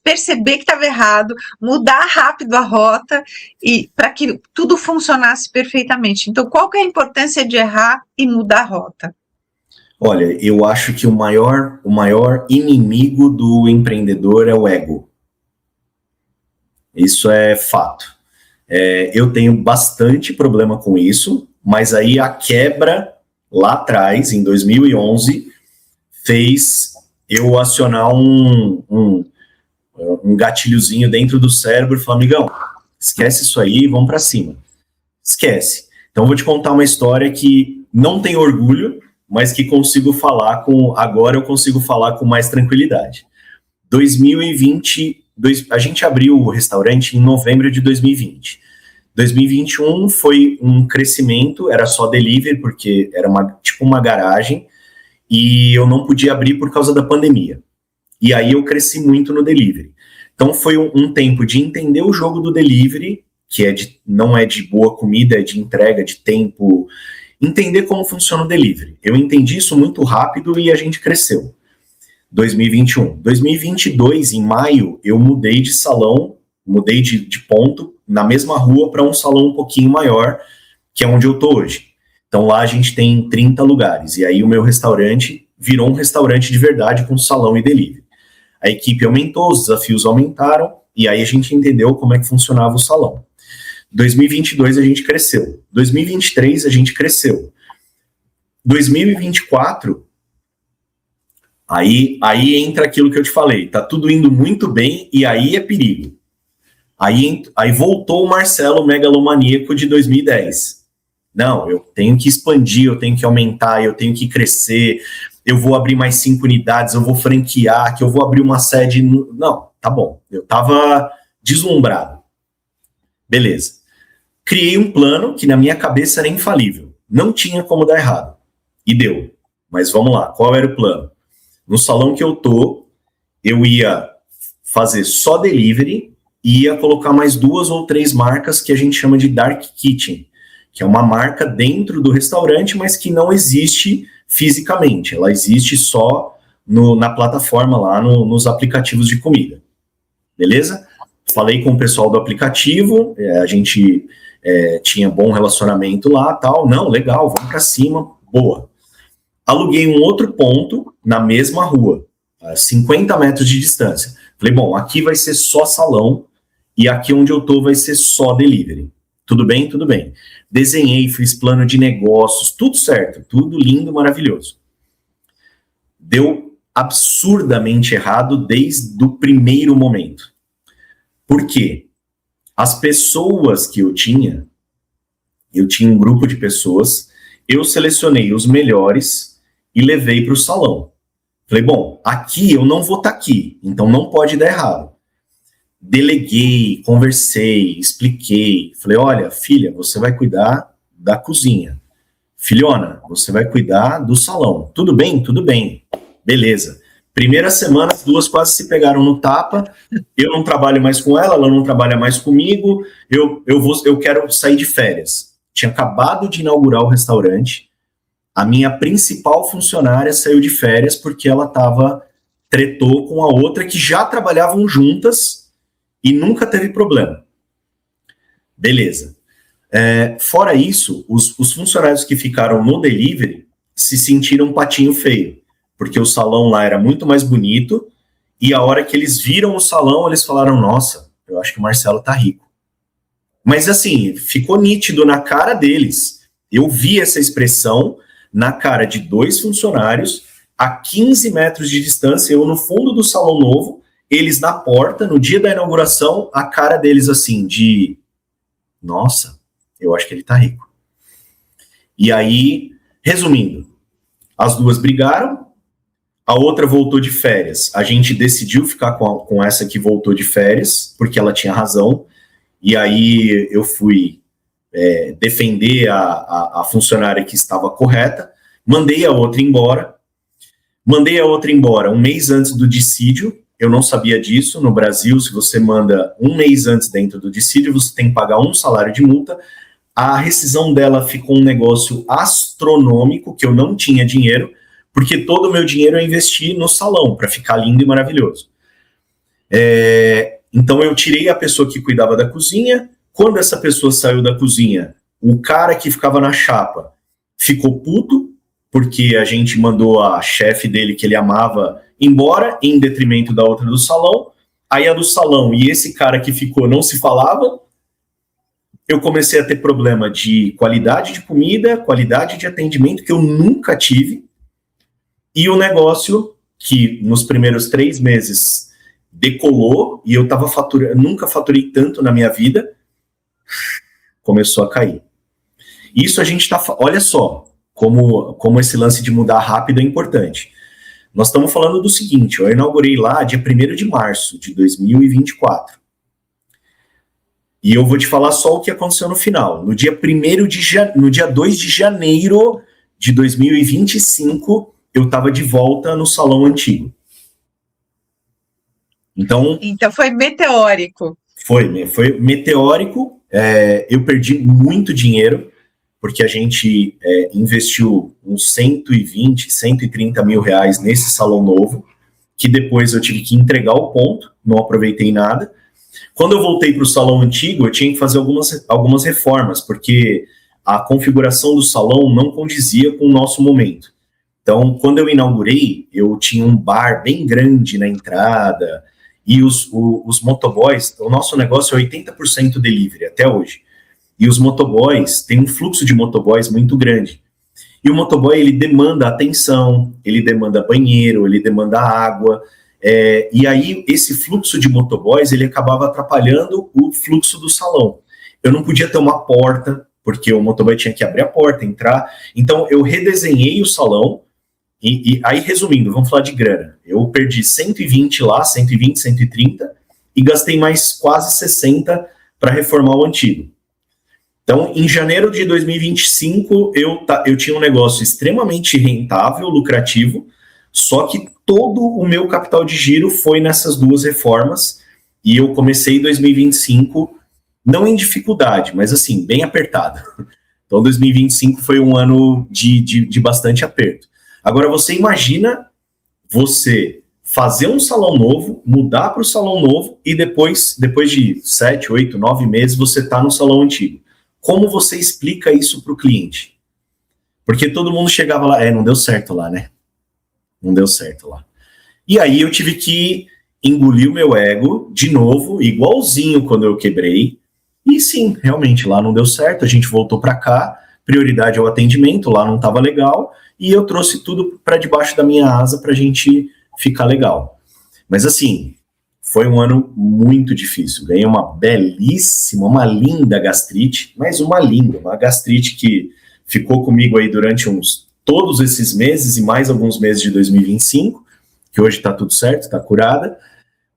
perceber que estava errado, mudar rápido a rota e para que tudo funcionasse perfeitamente. Então, qual que é a importância de errar e mudar a rota? Olha, eu acho que o maior inimigo do empreendedor é o ego. Isso é fato. Eu tenho bastante problema com isso, mas aí a quebra lá atrás, em 2011, fez eu acionar um gatilhozinho dentro do cérebro e falar, amigão, esquece isso aí, vamos para cima. Esquece. Então eu vou te contar uma história que não tenho orgulho, mas que agora eu consigo falar com mais tranquilidade. 2020, a gente abriu o restaurante em novembro de 2020. 2021 foi um crescimento, era só delivery, porque era tipo uma garagem, e eu não podia abrir por causa da pandemia. E aí eu cresci muito no delivery. Então foi um tempo de entender o jogo do delivery, que não é de boa comida, é de entrega, de tempo, entender como funciona o delivery. Eu entendi isso muito rápido e a gente cresceu. 2021. 2022, em maio, eu mudei de salão, mudei de ponto, na mesma rua, para um salão um pouquinho maior, que é onde eu tô hoje. Então lá a gente tem 30 lugares, e aí o meu restaurante virou um restaurante de verdade com salão e delivery. A equipe aumentou, os desafios aumentaram, e aí a gente entendeu como é que funcionava o salão. 2022 a gente cresceu, 2023 a gente cresceu, 2024, aí entra aquilo que eu te falei, tá tudo indo muito bem, e aí é perigo. Aí voltou o Marcelo megalomaníaco de 2010. Não, eu tenho que expandir, eu tenho que aumentar, eu tenho que crescer, eu vou abrir mais 5 unidades, eu vou franquear, que eu vou abrir uma sede. Não, tá bom. Eu estava deslumbrado. Beleza. Criei um plano que na minha cabeça era infalível. Não tinha como dar errado. E deu. Mas vamos lá, qual era o plano? No salão que eu tô, eu ia fazer só delivery e ia colocar mais 2 ou 3 marcas que a gente chama de Dark Kitchen, que é uma marca dentro do restaurante, mas que não existe fisicamente. Ela existe só na plataforma lá, nos aplicativos de comida. Beleza? Falei com o pessoal do aplicativo, a gente tinha bom relacionamento lá, tal. Não, legal, vamos para cima, boa. Aluguei um outro ponto na mesma rua, a 50 metros de distância. Falei, bom, aqui vai ser só salão e aqui onde eu tô vai ser só delivery. Tudo bem? Tudo bem. Desenhei, fiz plano de negócios, tudo certo, tudo lindo, maravilhoso. Deu absurdamente errado desde o primeiro momento. Por quê? As pessoas que eu tinha um grupo de pessoas, eu selecionei os melhores e levei para o salão. Falei, bom, aqui eu não vou estar aqui, então não pode dar errado. Deleguei, conversei, expliquei. Falei, olha, filha, você vai cuidar da cozinha. Filhona, você vai cuidar do salão. Tudo bem? Tudo bem. Beleza. Primeira semana, as duas quase se pegaram no tapa. Eu não trabalho mais com ela, ela não trabalha mais comigo. Eu quero sair de férias. Tinha acabado de inaugurar o restaurante. A minha principal funcionária saiu de férias porque ela tretou com a outra que já trabalhavam juntas e nunca teve problema. Beleza. Fora isso, os funcionários que ficaram no delivery se sentiram um patinho feio, porque o salão lá era muito mais bonito e a hora que eles viram o salão, eles falaram, nossa, eu acho que o Marcelo tá rico. Mas assim, ficou nítido na cara deles. Eu vi essa expressão na cara de 2 funcionários, a 15 metros de distância, eu no fundo do salão novo, eles na porta, no dia da inauguração, a cara deles assim, de nossa, eu acho que ele tá rico. E aí, resumindo, as duas brigaram, a outra voltou de férias, a gente decidiu ficar com essa que voltou de férias, porque ela tinha razão, e aí eu fui defender a funcionária que estava correta, mandei a outra embora um mês antes do dissídio. Eu não sabia disso. No Brasil, se você manda um mês antes dentro do dissídio, você tem que pagar 1 salário de multa. A rescisão dela ficou um negócio astronômico, que eu não tinha dinheiro, porque todo o meu dinheiro eu investi no salão, para ficar lindo e maravilhoso. Então eu tirei a pessoa que cuidava da cozinha. Quando essa pessoa saiu da cozinha, o cara que ficava na chapa ficou puto, porque a gente mandou a chefe dele, que ele amava, embora, em detrimento da outra do salão. Aí a do salão e esse cara que ficou não se falava. Eu comecei a ter problema de qualidade de comida, qualidade de atendimento, que eu nunca tive. E o negócio, que nos primeiros 3 meses decolou, e eu nunca faturei tanto na minha vida, começou a cair. Isso a gente olha só, como esse lance de mudar rápido é importante. Nós estamos falando do seguinte, eu inaugurei lá dia 1º de março de 2024. E eu vou te falar só o que aconteceu no final. No dia 2 de janeiro de 2025, eu estava de volta no salão antigo. Então foi meteórico. Foi meteórico. Eu perdi muito dinheiro, porque a gente investiu uns 120, 130 mil reais nesse salão novo, que depois eu tive que entregar o ponto, não aproveitei nada. Quando eu voltei para o salão antigo, eu tinha que fazer algumas reformas, porque a configuração do salão não condizia com o nosso momento. Então, quando eu inaugurei, eu tinha um bar bem grande na entrada, e os motoboys, o nosso negócio é 80% delivery até hoje. E os motoboys, tem um fluxo de motoboys muito grande. E o motoboy, ele demanda atenção, ele demanda banheiro, ele demanda água. E aí, esse fluxo de motoboys, ele acabava atrapalhando o fluxo do salão. Eu não podia ter uma porta, porque o motoboy tinha que abrir a porta, entrar. Então, eu redesenhei o salão, E aí, resumindo, vamos falar de grana. Eu perdi 120 lá, 120, 130, e gastei mais quase 60 para reformar o antigo. Então, em janeiro de 2025, eu tinha um negócio extremamente rentável, lucrativo, só que todo o meu capital de giro foi nessas duas reformas, e eu comecei 2025, não em dificuldade, mas assim, bem apertado. Então, 2025 foi um ano de bastante aperto. Agora, você imagina você fazer um salão novo, mudar para o salão novo, e depois de 7, 8, 9 meses, você está no salão antigo. Como você explica isso para o cliente? Porque todo mundo chegava lá, não deu certo lá, né? Não deu certo lá. E aí eu tive que engolir o meu ego de novo, igualzinho quando eu quebrei. E sim, realmente, lá não deu certo, a gente voltou para cá, prioridade ao atendimento, lá não estava legal, e eu trouxe tudo para debaixo da minha asa para a gente ficar legal. Mas assim, foi um ano muito difícil. Ganhei uma belíssima, uma linda gastrite, mas uma gastrite que ficou comigo aí durante todos esses meses e mais alguns meses de 2025, que hoje tá tudo certo, tá curada,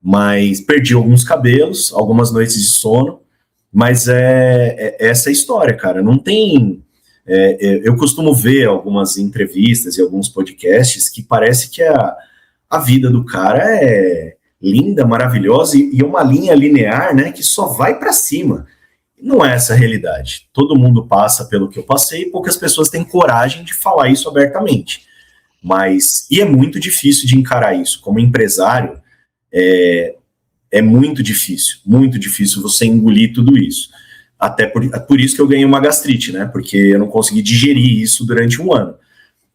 mas perdi alguns cabelos, algumas noites de sono, mas essa história, cara, não tem... eu costumo ver algumas entrevistas e alguns podcasts que parece que a vida do cara é linda, maravilhosa e uma linha linear, né, que só vai para cima. Não é essa a realidade. Todo mundo passa pelo que eu passei e poucas pessoas têm coragem de falar isso abertamente. E é muito difícil de encarar isso. Como empresário, é muito difícil você engolir tudo isso. Até por isso que eu ganhei uma gastrite, né, porque eu não consegui digerir isso durante um ano.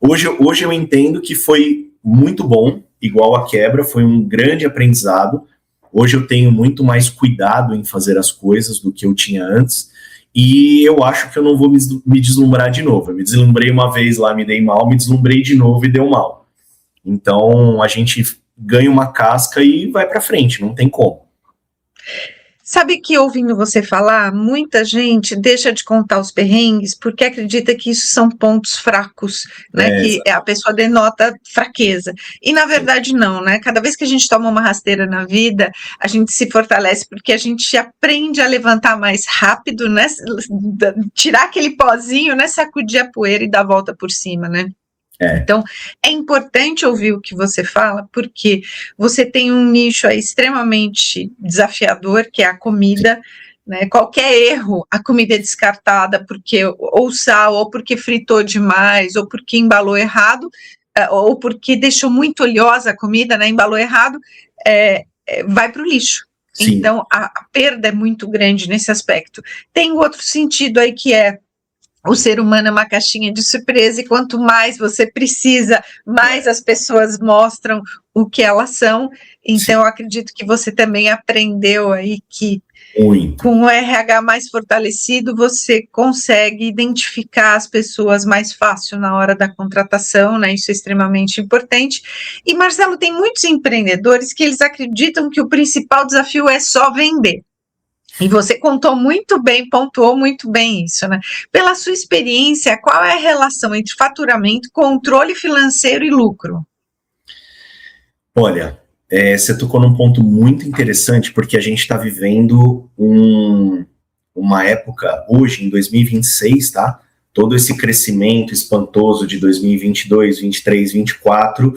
Hoje eu entendo que foi muito bom, igual a quebra, foi um grande aprendizado. Hoje eu tenho muito mais cuidado em fazer as coisas do que eu tinha antes, e eu acho que eu não vou me deslumbrar de novo. Eu me deslumbrei uma vez lá, me dei mal, me deslumbrei de novo e deu mal. Então a gente ganha uma casca e vai para frente, não tem como. Sabe que ouvindo você falar, muita gente deixa de contar os perrengues porque acredita que isso são pontos fracos, né? Que a pessoa denota fraqueza. E na verdade não, né? Cada vez que a gente toma uma rasteira na vida, a gente se fortalece porque a gente aprende a levantar mais rápido, né? Tirar aquele pozinho, né? Sacudir a poeira e dar a volta por cima, né? Então, é importante ouvir o que você fala, porque você tem um nicho aí extremamente desafiador, que é a comida, né? Qualquer erro, a comida é descartada porque ou sal, ou porque fritou demais, ou porque embalou errado, ou porque deixou muito oleosa a comida, né? Embalou errado, vai para o lixo. Sim. Então, a perda é muito grande nesse aspecto. Tem outro sentido aí que o ser humano é uma caixinha de surpresa e quanto mais você precisa, mais as pessoas mostram o que elas são. Então, eu acredito que você também aprendeu aí que com o RH mais fortalecido, você consegue identificar as pessoas mais fácil na hora da contratação, né? Isso é extremamente importante. E, Marcelo, tem muitos empreendedores que eles acreditam que o principal desafio é só vender. E você contou muito bem, pontuou muito bem isso, né? Pela sua experiência, qual é a relação entre faturamento, controle financeiro e lucro? Olha, você tocou num ponto muito interessante, porque a gente está vivendo uma época, hoje, em 2026, tá? Todo esse crescimento espantoso de 2022, 23, 24,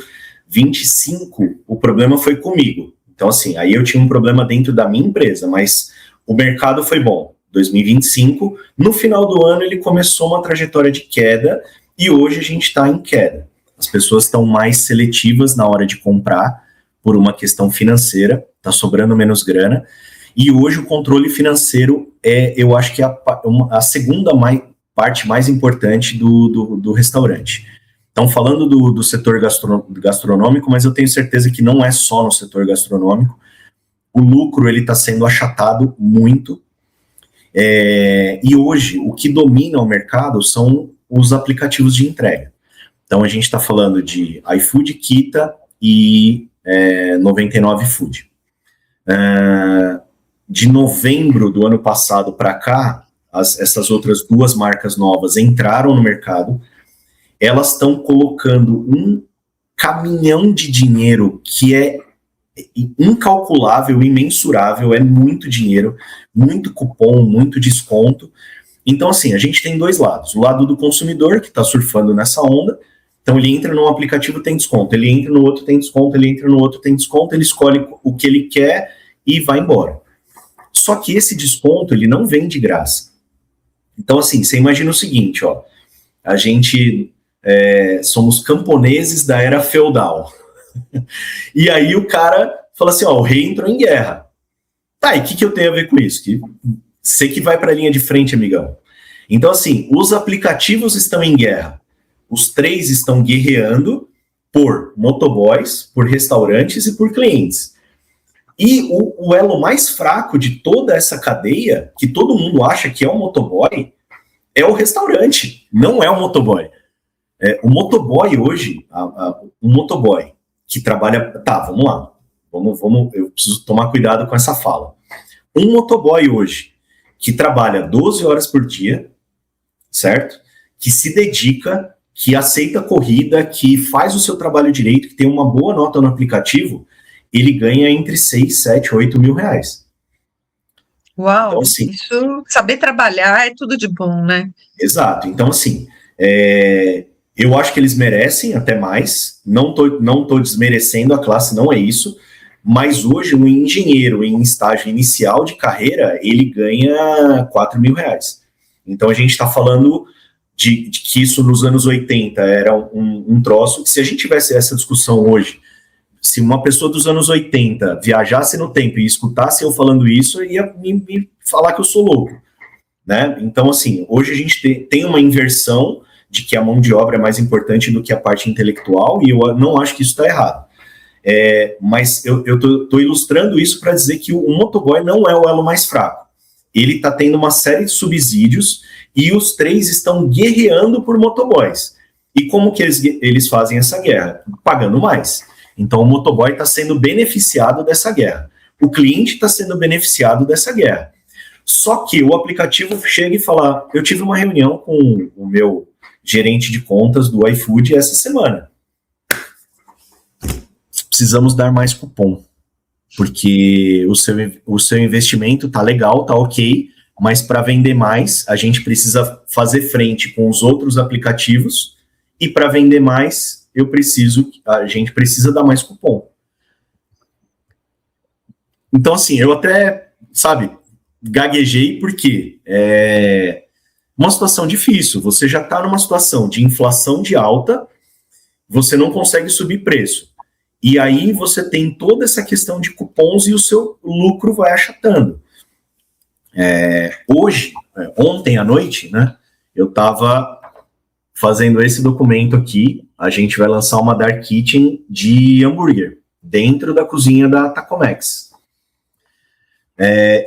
25, o problema foi comigo. Então, assim, aí eu tinha um problema dentro da minha empresa, mas o mercado foi bom. 2025, no final do ano ele começou uma trajetória de queda e hoje a gente está em queda. As pessoas estão mais seletivas na hora de comprar por uma questão financeira, está sobrando menos grana, e hoje o controle financeiro eu acho que é a segunda parte mais importante do restaurante. Então, falando do setor gastronômico, mas eu tenho certeza que não é só no setor gastronômico, o lucro ele está sendo achatado muito, e hoje o que domina o mercado são os aplicativos de entrega. Então a gente está falando de iFood, Kita e 99 Food. De novembro do ano passado para cá, essas outras duas marcas novas entraram no mercado, elas estão colocando caminhão de dinheiro que é incalculável, imensurável, é muito dinheiro, muito cupom, muito desconto. Então, assim, a gente tem dois lados. O lado do consumidor, que está surfando nessa onda, então ele entra num aplicativo, tem desconto, ele entra no outro, tem desconto, ele entra no outro, tem desconto, ele escolhe o que ele quer e vai embora. Só que esse desconto, ele não vem de graça. Então, assim, você imagina o seguinte, ó, a gente somos camponeses da era feudal. E aí o cara fala assim, ó, o rei entrou em guerra. Tá, e o que eu tenho a ver com isso? Você que vai para a linha de frente, amigão. Então, assim, os aplicativos estão em guerra. Os três estão guerreando por motoboys, por restaurantes e por clientes. E o elo mais fraco de toda essa cadeia, que todo mundo acha que é o motoboy, é o restaurante, não é o motoboy. O motoboy hoje, o motoboy que trabalha... Tá, vamos lá. Eu preciso tomar cuidado com essa fala. Um motoboy hoje que trabalha 12 horas por dia, certo? Que se dedica, que aceita corrida, que faz o seu trabalho direito, que tem uma boa nota no aplicativo, ele ganha entre 6, 7, 8 mil reais. Uau, então, assim, isso, saber trabalhar é tudo de bom, né? Exato. Então, assim, eu acho que eles merecem até mais, não tô desmerecendo a classe, não é isso, mas hoje um engenheiro em estágio inicial de carreira, ele ganha 4 mil reais. Então a gente está falando de que isso nos anos 80 era um troço, que se a gente tivesse essa discussão hoje, se uma pessoa dos anos 80 viajasse no tempo e escutasse eu falando isso, ia me falar que eu sou louco, né? Então, assim, hoje a gente tem uma inversão de que a mão de obra é mais importante do que a parte intelectual, e eu não acho que isso está errado. Mas eu estou ilustrando isso para dizer que o motoboy não é o elo mais fraco. Ele está tendo uma série de subsídios e os três estão guerreando por motoboys. E como que eles fazem essa guerra? Pagando mais. Então o motoboy está sendo beneficiado dessa guerra. O cliente está sendo beneficiado dessa guerra. Só que o aplicativo chega e fala, eu tive uma reunião com o meu gerente de contas do iFood essa semana. Precisamos dar mais cupom, porque o seu investimento tá legal, tá ok, mas para vender mais, a gente precisa fazer frente com os outros aplicativos, e para vender mais, a gente precisa dar mais cupom. Então, assim, eu até, gaguejei porque é uma situação difícil, você já está numa situação de inflação de alta, você não consegue subir preço. E aí você tem toda essa questão de cupons e o seu lucro vai achatando. Ontem à noite, né, eu estava fazendo esse documento aqui, a gente vai lançar uma Dark Kitchen de hambúrguer, dentro da cozinha da Tacomex.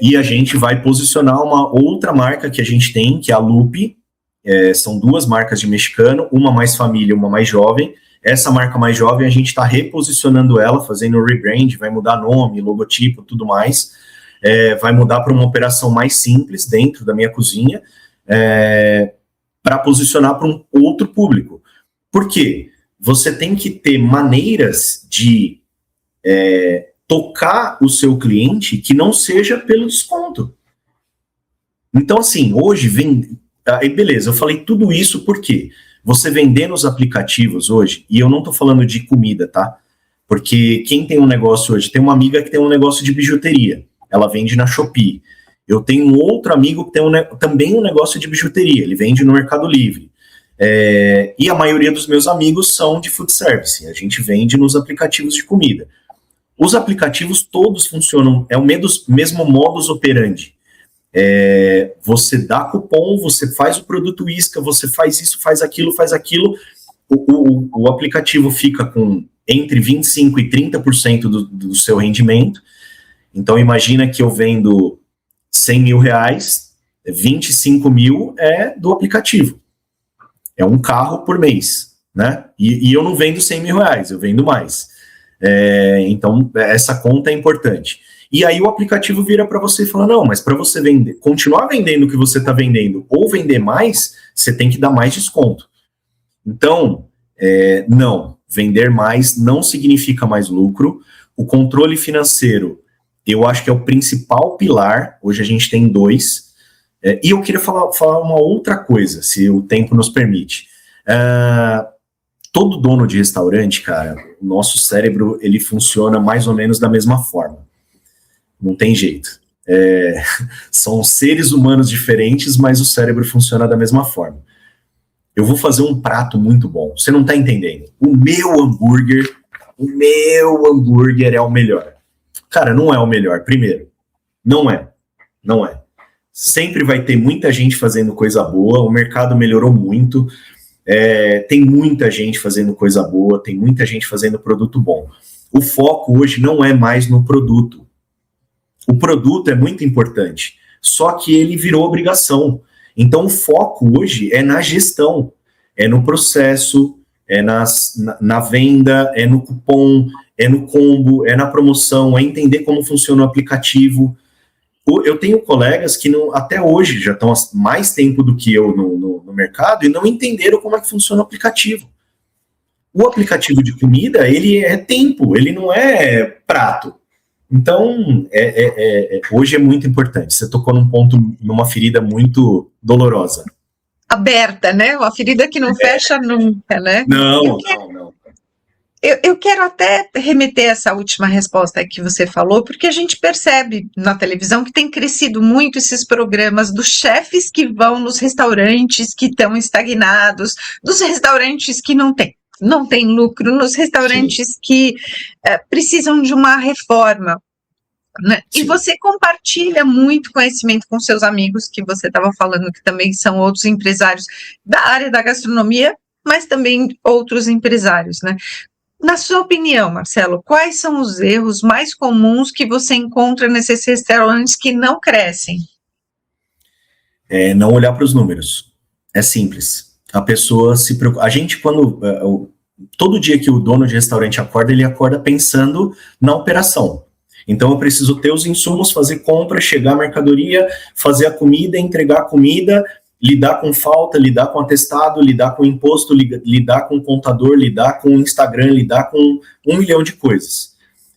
E a gente vai posicionar uma outra marca que a gente tem, que é a Lupe, são duas marcas de mexicano, uma mais família, uma mais jovem. Essa marca mais jovem, a gente está reposicionando ela, fazendo o rebrand, vai mudar nome, logotipo, tudo mais. Vai mudar para uma operação mais simples dentro da minha cozinha, para posicionar para um outro público. Por quê? Você tem que ter maneiras de tocar o seu cliente que não seja pelo desconto. Então, assim, hoje beleza, eu falei tudo isso porque você vender nos aplicativos hoje, e eu não estou falando de comida, tá? Porque quem tem um negócio hoje, tem uma amiga que tem um negócio de bijuteria, ela vende na Shopee. Eu tenho um outro amigo que tem também um negócio de bijuteria, ele vende no Mercado Livre. E a maioria dos meus amigos são de food service, a gente vende nos aplicativos de comida. Os aplicativos todos funcionam, é o mesmo modus operandi. Você dá cupom, você faz o produto isca, você faz isso, faz aquilo, o aplicativo fica com entre 25% e 30% do seu rendimento. Então imagina que eu vendo 100 mil reais, 25 mil é do aplicativo, é um carro por mês, né? E eu não vendo 100 mil reais, eu vendo mais. Então essa conta é importante. E aí o aplicativo vira para você e fala, não, mas para você continuar vendendo o que você está vendendo ou vender mais, você tem que dar mais desconto. Então, não, Vender mais não significa mais lucro. O controle financeiro, eu acho que é o principal pilar. Hoje a gente tem 2. E eu queria falar uma outra coisa, se o tempo nos permite. Todo dono de restaurante, cara, o nosso cérebro, ele funciona mais ou menos da mesma forma. Não tem jeito. São seres humanos diferentes, mas o cérebro funciona da mesma forma. Eu vou fazer um prato muito bom. Você não tá entendendo. O meu hambúrguer é o melhor. Cara, não é o melhor, primeiro. Não é. Sempre vai ter muita gente fazendo coisa boa, o mercado melhorou muito, tem muita gente fazendo coisa boa, tem muita gente fazendo produto bom. O foco hoje não é mais no produto. O produto é muito importante, só que ele virou obrigação. Então o foco hoje é na gestão, é no processo, é na venda, é no cupom, é no combo, é na promoção, é entender como funciona o aplicativo. Eu tenho colegas que até hoje já estão há mais tempo do que eu no mercado e não entenderam como é que funciona o aplicativo. O aplicativo de comida, ele é tempo, ele não é prato. Então, hoje é muito importante. Você tocou num ponto, numa ferida muito dolorosa. Aberta, né? Uma ferida que não fecha nunca, né? Não. Eu quero até remeter essa última resposta que você falou, porque a gente percebe na televisão que tem crescido muito esses programas dos chefes que vão nos restaurantes que estão estagnados, dos restaurantes que não tem lucro, nos restaurantes que precisam de uma reforma. Né? E você compartilha muito conhecimento com seus amigos, que você estava falando que também são outros empresários da área da gastronomia, mas também outros empresários, né? Na sua opinião, Marcelo, quais são os erros mais comuns que você encontra nesses restaurantes que não crescem? Não olhar para os números. É simples. A pessoa se preocupa. A gente, todo dia que o dono de restaurante acorda, ele acorda pensando na operação. Então eu preciso ter os insumos, fazer compra, chegar a mercadoria, fazer a comida, entregar a comida, lidar com falta, lidar com atestado, lidar com imposto, lidar com contador, lidar com Instagram, lidar com 1 milhão de coisas.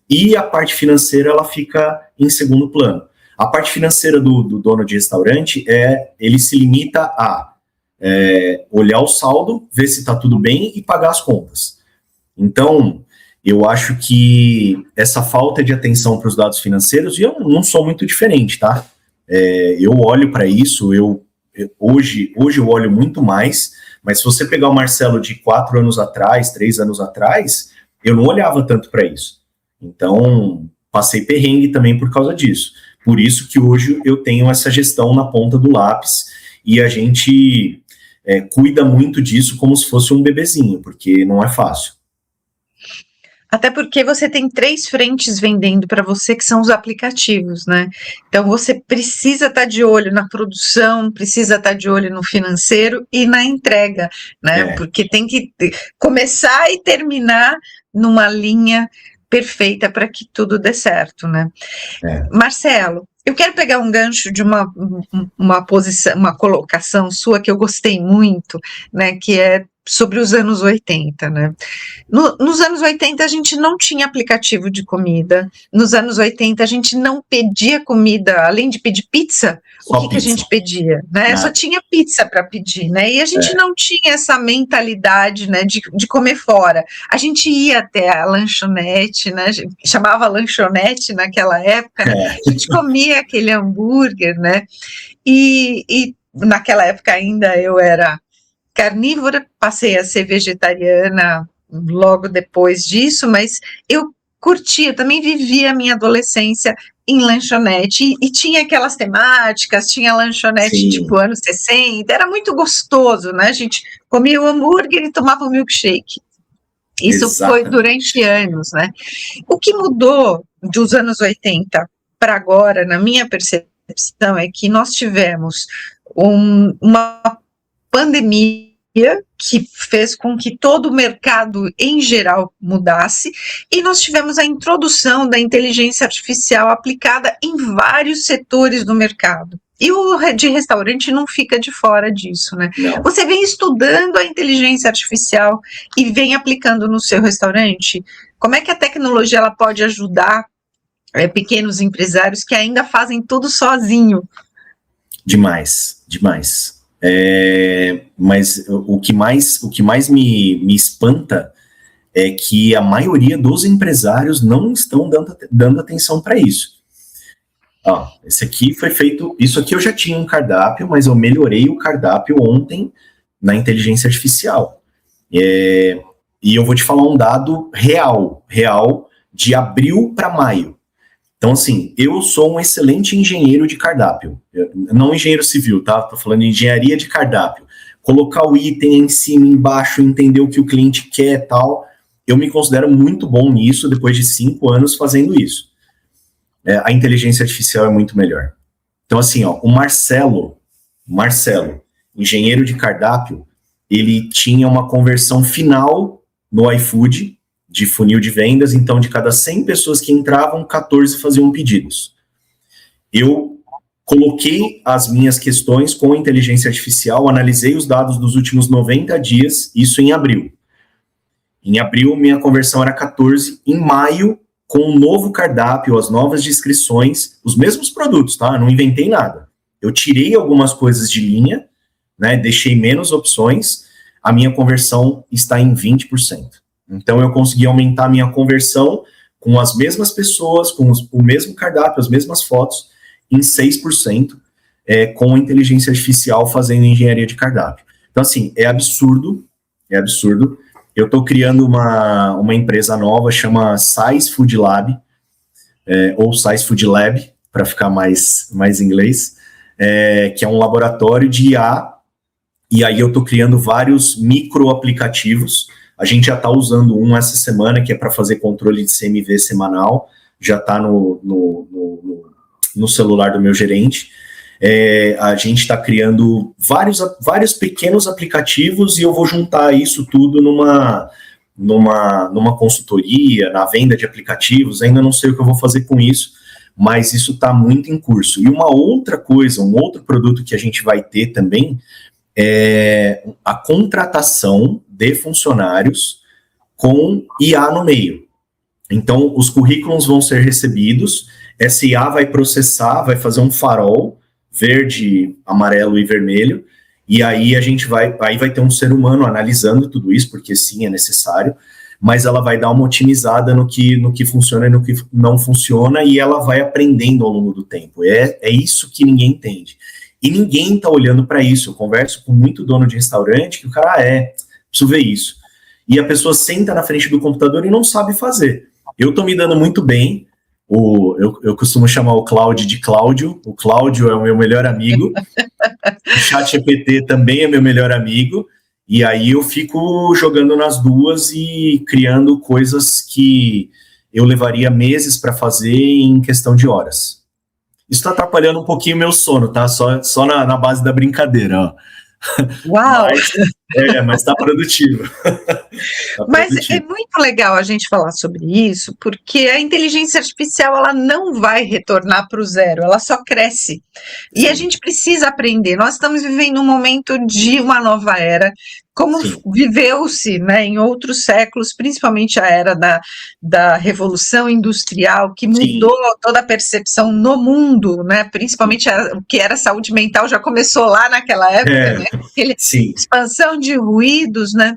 E a parte financeira, ela fica em segundo plano. A parte financeira do dono de restaurante, ele se limita a olhar o saldo, ver se está tudo bem e pagar as contas. Então, eu acho que essa falta de atenção para os dados financeiros, e eu não sou muito diferente, tá? Eu olho para isso, hoje eu olho muito mais, mas se você pegar o Marcelo de 4 anos atrás, 3 anos atrás, eu não olhava tanto para isso. Então, passei perrengue também por causa disso. Por isso que hoje eu tenho essa gestão na ponta do lápis e a gente cuida muito disso como se fosse um bebezinho, porque não é fácil. Até porque você tem 3 frentes vendendo para você, que são os aplicativos, né? Então, você precisa estar de olho na produção, precisa estar de olho no financeiro e na entrega, né? Porque tem que começar e terminar numa linha perfeita para que tudo dê certo, né? Marcelo, eu quero pegar um gancho de uma posição, uma colocação sua que eu gostei muito, né? Que é sobre os anos 80, né? Nos anos 80 a gente não tinha aplicativo de comida, nos anos 80 a gente não pedia comida, além de pedir pizza, o que a gente pedia, né? Só tinha pizza para pedir, né? E a gente não tinha essa mentalidade, né, de comer fora. A gente ia até a lanchonete, né? Chamava lanchonete naquela época, né? A gente comia aquele hambúrguer, né? E naquela época ainda eu era carnívora, passei a ser vegetariana logo depois disso, mas eu curtia, também vivia a minha adolescência em lanchonete, e tinha aquelas temáticas, tinha lanchonete tipo anos 60, era muito gostoso, né? A gente comia o hambúrguer e tomava o milkshake. Isso foi durante anos, né? O que mudou dos anos 80 para agora, na minha percepção, é que nós tivemos uma pandemia que fez com que todo o mercado em geral mudasse, e nós tivemos a introdução da inteligência artificial aplicada em vários setores do mercado, E o de restaurante não fica de fora disso, né? Não. Você vem estudando a inteligência artificial e vem aplicando no seu restaurante? Como é que a tecnologia ela pode ajudar pequenos empresários que ainda fazem tudo sozinho? Demais, demais. Mas o que mais me espanta é que a maioria dos empresários não estão dando atenção para isso. Esse aqui foi feito. Isso aqui eu já tinha um cardápio, mas eu melhorei o cardápio ontem na inteligência artificial. E eu vou te falar um dado real de abril para maio. Então, assim, eu sou um excelente engenheiro de cardápio. Não engenheiro civil, tá? Tô falando de engenharia de cardápio. Colocar o item em cima, embaixo, entender o que o cliente quer e tal. Eu me considero muito bom nisso depois de 5 anos fazendo isso. A inteligência artificial é muito melhor. Então, assim, o Marcelo, engenheiro de cardápio, ele tinha uma conversão final no iFood de funil de vendas, então de cada 100 pessoas que entravam, 14 faziam pedidos. Eu coloquei as minhas questões com inteligência artificial, analisei os dados dos últimos 90 dias, isso em abril. Em abril, minha conversão era 14, em maio, com o novo cardápio, as novas descrições, os mesmos produtos, tá? Eu não inventei nada. Eu tirei algumas coisas de linha, né? Deixei menos opções, a minha conversão está em 20%. Então, eu consegui aumentar a minha conversão com as mesmas pessoas, com o mesmo cardápio, as mesmas fotos, em 6%, com inteligência artificial fazendo engenharia de cardápio. Então, assim, é absurdo. Eu estou criando uma empresa nova, chama Size Food Lab, ou Size Food Lab, para ficar mais em inglês, que é um laboratório de IA, e aí eu estou criando vários micro aplicativos. A gente já está usando um essa semana, que é para fazer controle de CMV semanal, já está no celular do meu gerente. A gente está criando vários pequenos aplicativos e eu vou juntar isso tudo numa consultoria, na venda de aplicativos. Ainda não sei o que eu vou fazer com isso, mas isso está muito em curso. E uma outra coisa, um outro produto que a gente vai ter também é a contratação de funcionários com IA no meio. Então, os currículos vão ser recebidos, essa IA vai processar, vai fazer um farol verde, amarelo e vermelho, e aí vai ter um ser humano analisando tudo isso, porque sim, é necessário, mas ela vai dar uma otimizada no que funciona e no que não funciona, e ela vai aprendendo ao longo do tempo. É isso que ninguém entende. E ninguém está olhando para isso. Eu converso com muito dono de restaurante que o cara preciso ver isso. E a pessoa senta na frente do computador e não sabe fazer. Eu estou me dando muito bem. Eu costumo chamar o Cláudio de Cláudio. O Cláudio é o meu melhor amigo. O ChatGPT também é meu melhor amigo. E aí eu fico jogando nas duas e criando coisas que eu levaria meses para fazer em questão de horas. Isso está atrapalhando um pouquinho o meu sono, tá? Só na base da brincadeira, ó. Uau! Mas está produtivo. Mas é muito legal a gente falar sobre isso, porque a inteligência artificial ela não vai retornar para o zero, ela só cresce. E Sim. a gente precisa aprender. Nós estamos vivendo um momento de uma nova era, como viveu-se, né, em outros séculos, principalmente a era da Revolução Industrial, que mudou toda a percepção no mundo, né, principalmente o que era saúde mental já começou lá naquela época, né, expansão de ruídos, né.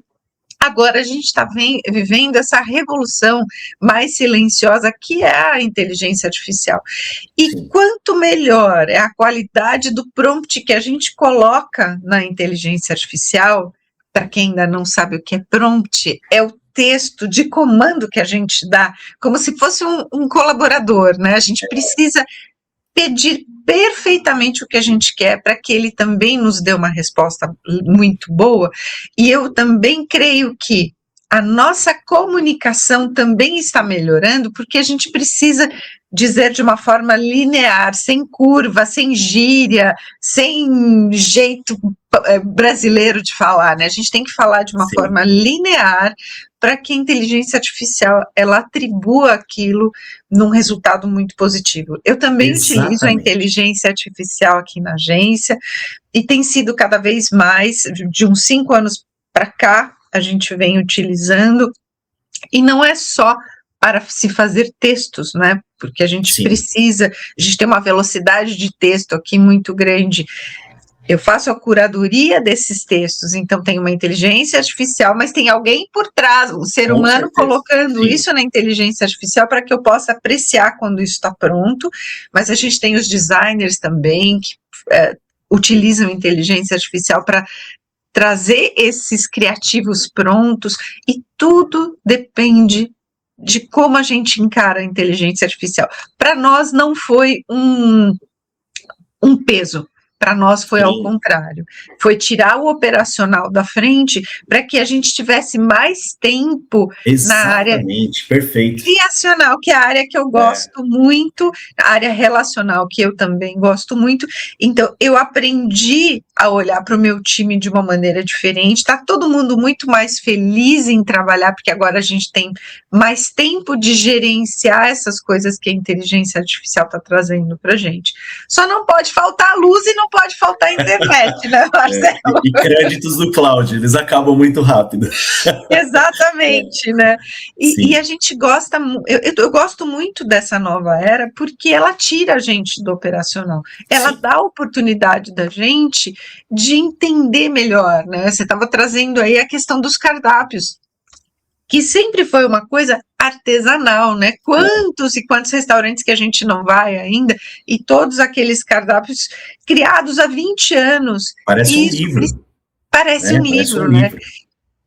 Agora a gente está vivendo essa revolução mais silenciosa que é a inteligência artificial. E quanto melhor é a qualidade do prompt que a gente coloca na inteligência artificial, para quem ainda não sabe o que é prompt, é o texto de comando que a gente dá, como se fosse um colaborador, né? A gente precisa pedir perfeitamente o que a gente quer para que ele também nos dê uma resposta muito boa. E eu também creio que a nossa comunicação também está melhorando, porque a gente precisa dizer de uma forma linear, sem curva, sem gíria, sem jeito brasileiro de falar, né? A gente tem que falar de uma forma linear para que a inteligência artificial ela atribua aquilo num resultado muito positivo. Eu também utilizo a inteligência artificial aqui na agência e tem sido cada vez mais, de uns 5 anos para cá, a gente vem utilizando, e não é só para se fazer textos, né? Porque a gente precisa, a gente tem uma velocidade de texto aqui muito grande. Eu faço a curadoria desses textos, então tem uma inteligência artificial, mas tem alguém por trás, o ser humano colocando isso na inteligência artificial para que eu possa apreciar quando isso está pronto, mas a gente tem os designers também que utilizam inteligência artificial para trazer esses criativos prontos, e tudo depende de como a gente encara a inteligência artificial. Para nós não foi um peso. Para nós foi ao contrário, foi tirar o operacional da frente para que a gente tivesse mais tempo na área criacional, que é a área que eu gosto muito, a área relacional, que eu também gosto muito. Então, eu aprendi a olhar para o meu time de uma maneira diferente, está todo mundo muito mais feliz em trabalhar, porque agora a gente tem mais tempo de gerenciar essas coisas que a inteligência artificial está trazendo para a gente. Só não pode faltar luz e não pode faltar internet, né, Marcelo? E créditos do cloud, eles acabam muito rápido. Exatamente, né? E a gente gosta, eu gosto muito dessa nova era, porque ela tira a gente do operacional, ela dá a oportunidade da gente de entender melhor, né? Você estava trazendo aí a questão dos cardápios, que sempre foi uma coisa artesanal, né? Quantos e quantos restaurantes que a gente não vai ainda, e todos aqueles cardápios criados há 20 anos. Parece um livro. Parece um livro, né?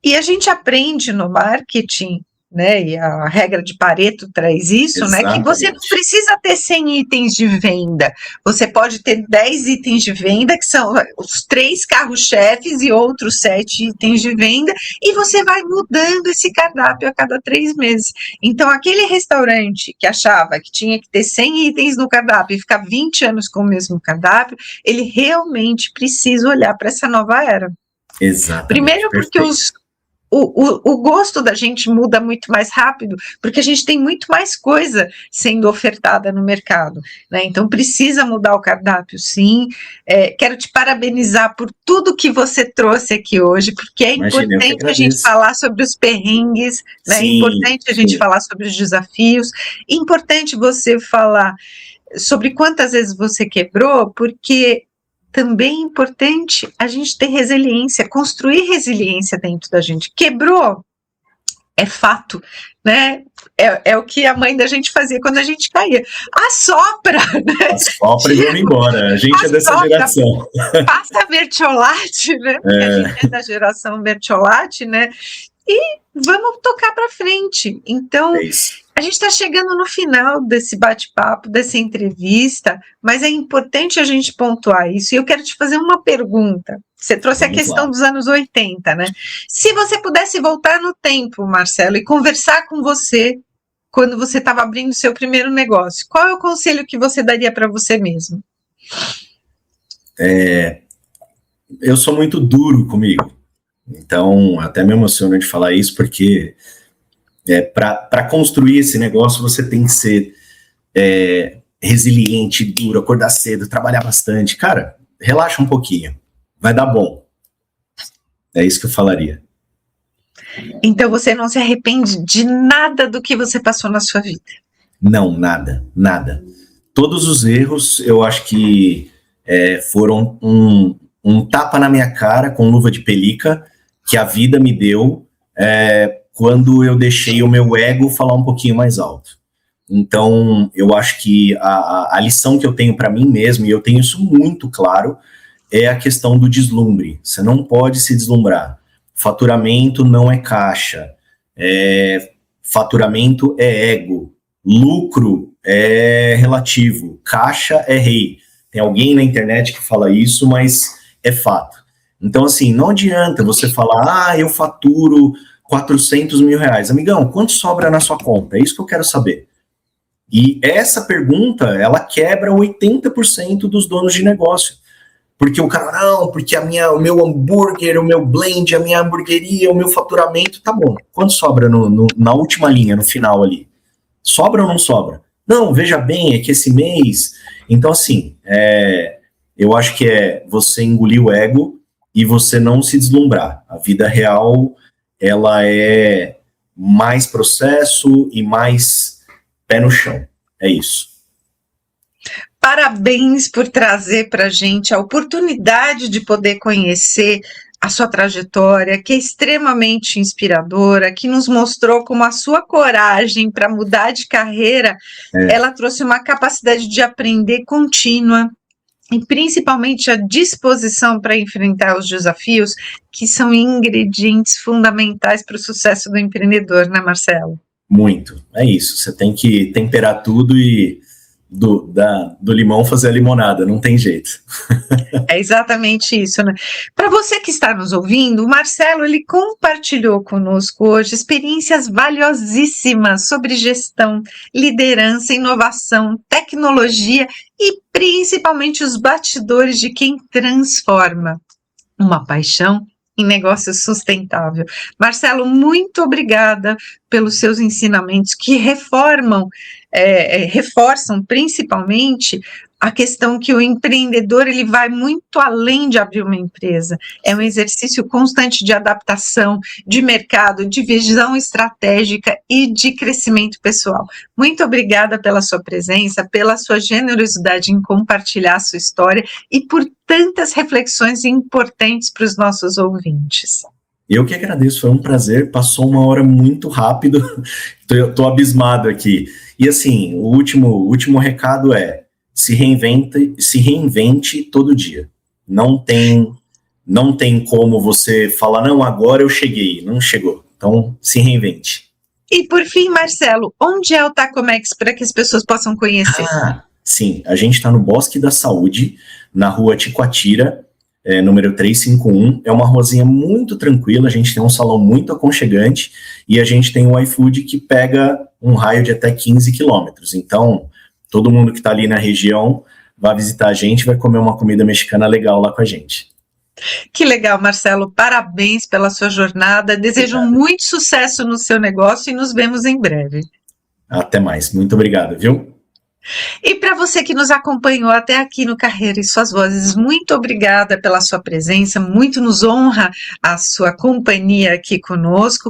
E a gente aprende no marketing, né? E a regra de Pareto traz isso, né? Que você não precisa ter 100 itens de venda. Você pode ter 10 itens de venda, que são os 3 carros-chefes e outros 7 itens de venda, e você vai mudando esse cardápio a cada 3 meses. Então, aquele restaurante que achava que tinha que ter 100 itens no cardápio e ficar 20 anos com o mesmo cardápio, ele realmente precisa olhar para essa nova era. Exatamente. Primeiro porque o gosto da gente muda muito mais rápido, porque a gente tem muito mais coisa sendo ofertada no mercado, né? Então precisa mudar o cardápio, sim. Quero te parabenizar por tudo que você trouxe aqui hoje, porque é importante a gente falar sobre os perrengues, né? É importante a gente falar sobre os desafios, é importante você falar sobre quantas vezes você quebrou, porque também é importante a gente ter resiliência, construir resiliência dentro da gente. Quebrou, é fato, né? É o que a mãe da gente fazia quando a gente caía. Assopra, né? Assopra e vamos embora. A gente é dessa geração. Passa mertiolate, né? A gente é da geração mertiolate, né? E vamos tocar para frente. Então, a gente está chegando no final desse bate-papo, dessa entrevista, mas é importante a gente pontuar isso. E eu quero te fazer uma pergunta. Você trouxe a questão dos anos 80, né? Se você pudesse voltar no tempo, Marcelo, e conversar com você quando você estava abrindo seu primeiro negócio, qual é o conselho que você daria para você mesmo? Eu sou muito duro comigo. Então, até me emociona de falar isso, porque para construir esse negócio, você tem que ser resiliente, duro, acordar cedo, trabalhar bastante. Cara, relaxa um pouquinho, vai dar bom. É isso que eu falaria. Então, você não se arrepende de nada do que você passou na sua vida? Não, nada. Todos os erros, eu acho que foram um tapa na minha cara com luva de pelica, que a vida me deu quando eu deixei o meu ego falar um pouquinho mais alto. Então, eu acho que a lição que eu tenho para mim mesmo, e eu tenho isso muito claro, é a questão do deslumbre. Você não pode se deslumbrar. Faturamento não é caixa. Faturamento é ego. Lucro é relativo. Caixa é rei. Tem alguém na internet que fala isso, mas é fato. Então, assim, não adianta você falar, eu faturo 400 mil reais. Amigão, quanto sobra na sua conta? É isso que eu quero saber. E essa pergunta, ela quebra 80% dos donos de negócio. porque o cara, não, porque o meu hambúrguer, o meu blend, a minha hamburgueria, o meu faturamento, tá bom. Quanto sobra na última linha, no final ali? Sobra ou não sobra? Não, veja bem, é que esse mês... Então, assim, eu acho que é você engolir o ego e você não se deslumbrar. A vida real, ela é mais processo e mais pé no chão. É isso. Parabéns por trazer para a gente a oportunidade de poder conhecer a sua trajetória, que é extremamente inspiradora, que nos mostrou como a sua coragem para mudar de carreira, ela trouxe uma capacidade de aprender contínua e principalmente a disposição para enfrentar os desafios, que são ingredientes fundamentais para o sucesso do empreendedor, né, Marcelo? Muito, é isso. Você tem que temperar tudo e do limão fazer a limonada, não tem jeito. É exatamente isso, né? Para você que está nos ouvindo, o Marcelo, ele compartilhou conosco hoje experiências valiosíssimas sobre gestão, liderança, inovação, tecnologia e principalmente os bastidores de quem transforma uma paixão em negócio sustentável. Marcelo, muito obrigada pelos seus ensinamentos que reforçam principalmente a questão que o empreendedor ele vai muito além de abrir uma empresa. É um exercício constante de adaptação, de mercado, de visão estratégica e de crescimento pessoal. Muito obrigada pela sua presença, pela sua generosidade em compartilhar a sua história e por tantas reflexões importantes para os nossos ouvintes. Eu que agradeço, foi um prazer, passou uma hora muito rápido, tô abismado aqui. E assim, o último recado é, se reinvente todo dia. Não tem como você falar, não, agora eu cheguei, não chegou. Então, se reinvente. E por fim, Marcelo, onde é o Tacomex para que as pessoas possam conhecer? Sim, a gente está no Bosque da Saúde, na rua Ticoatira, número 351, é uma ruazinha muito tranquila, a gente tem um salão muito aconchegante e a gente tem o iFood que pega um raio de até 15 quilômetros. Então, todo mundo que está ali na região vai visitar a gente, vai comer uma comida mexicana legal lá com a gente. Que legal, Marcelo, parabéns pela sua jornada, desejo muito sucesso no seu negócio e nos vemos em breve. Até mais, muito obrigado, viu? E para você que nos acompanhou até aqui no Carreira e Suas Vozes, muito obrigada pela sua presença, muito nos honra a sua companhia aqui conosco.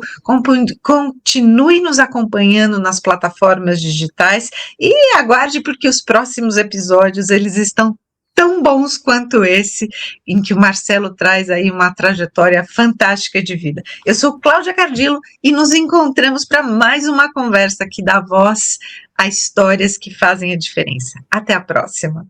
Continue nos acompanhando nas plataformas digitais e aguarde porque os próximos episódios eles estão tão bons quanto esse, em que o Marcelo traz aí uma trajetória fantástica de vida. Eu sou Cláudia Cardillo e nos encontramos para mais uma conversa que dá voz a histórias que fazem a diferença. Até a próxima!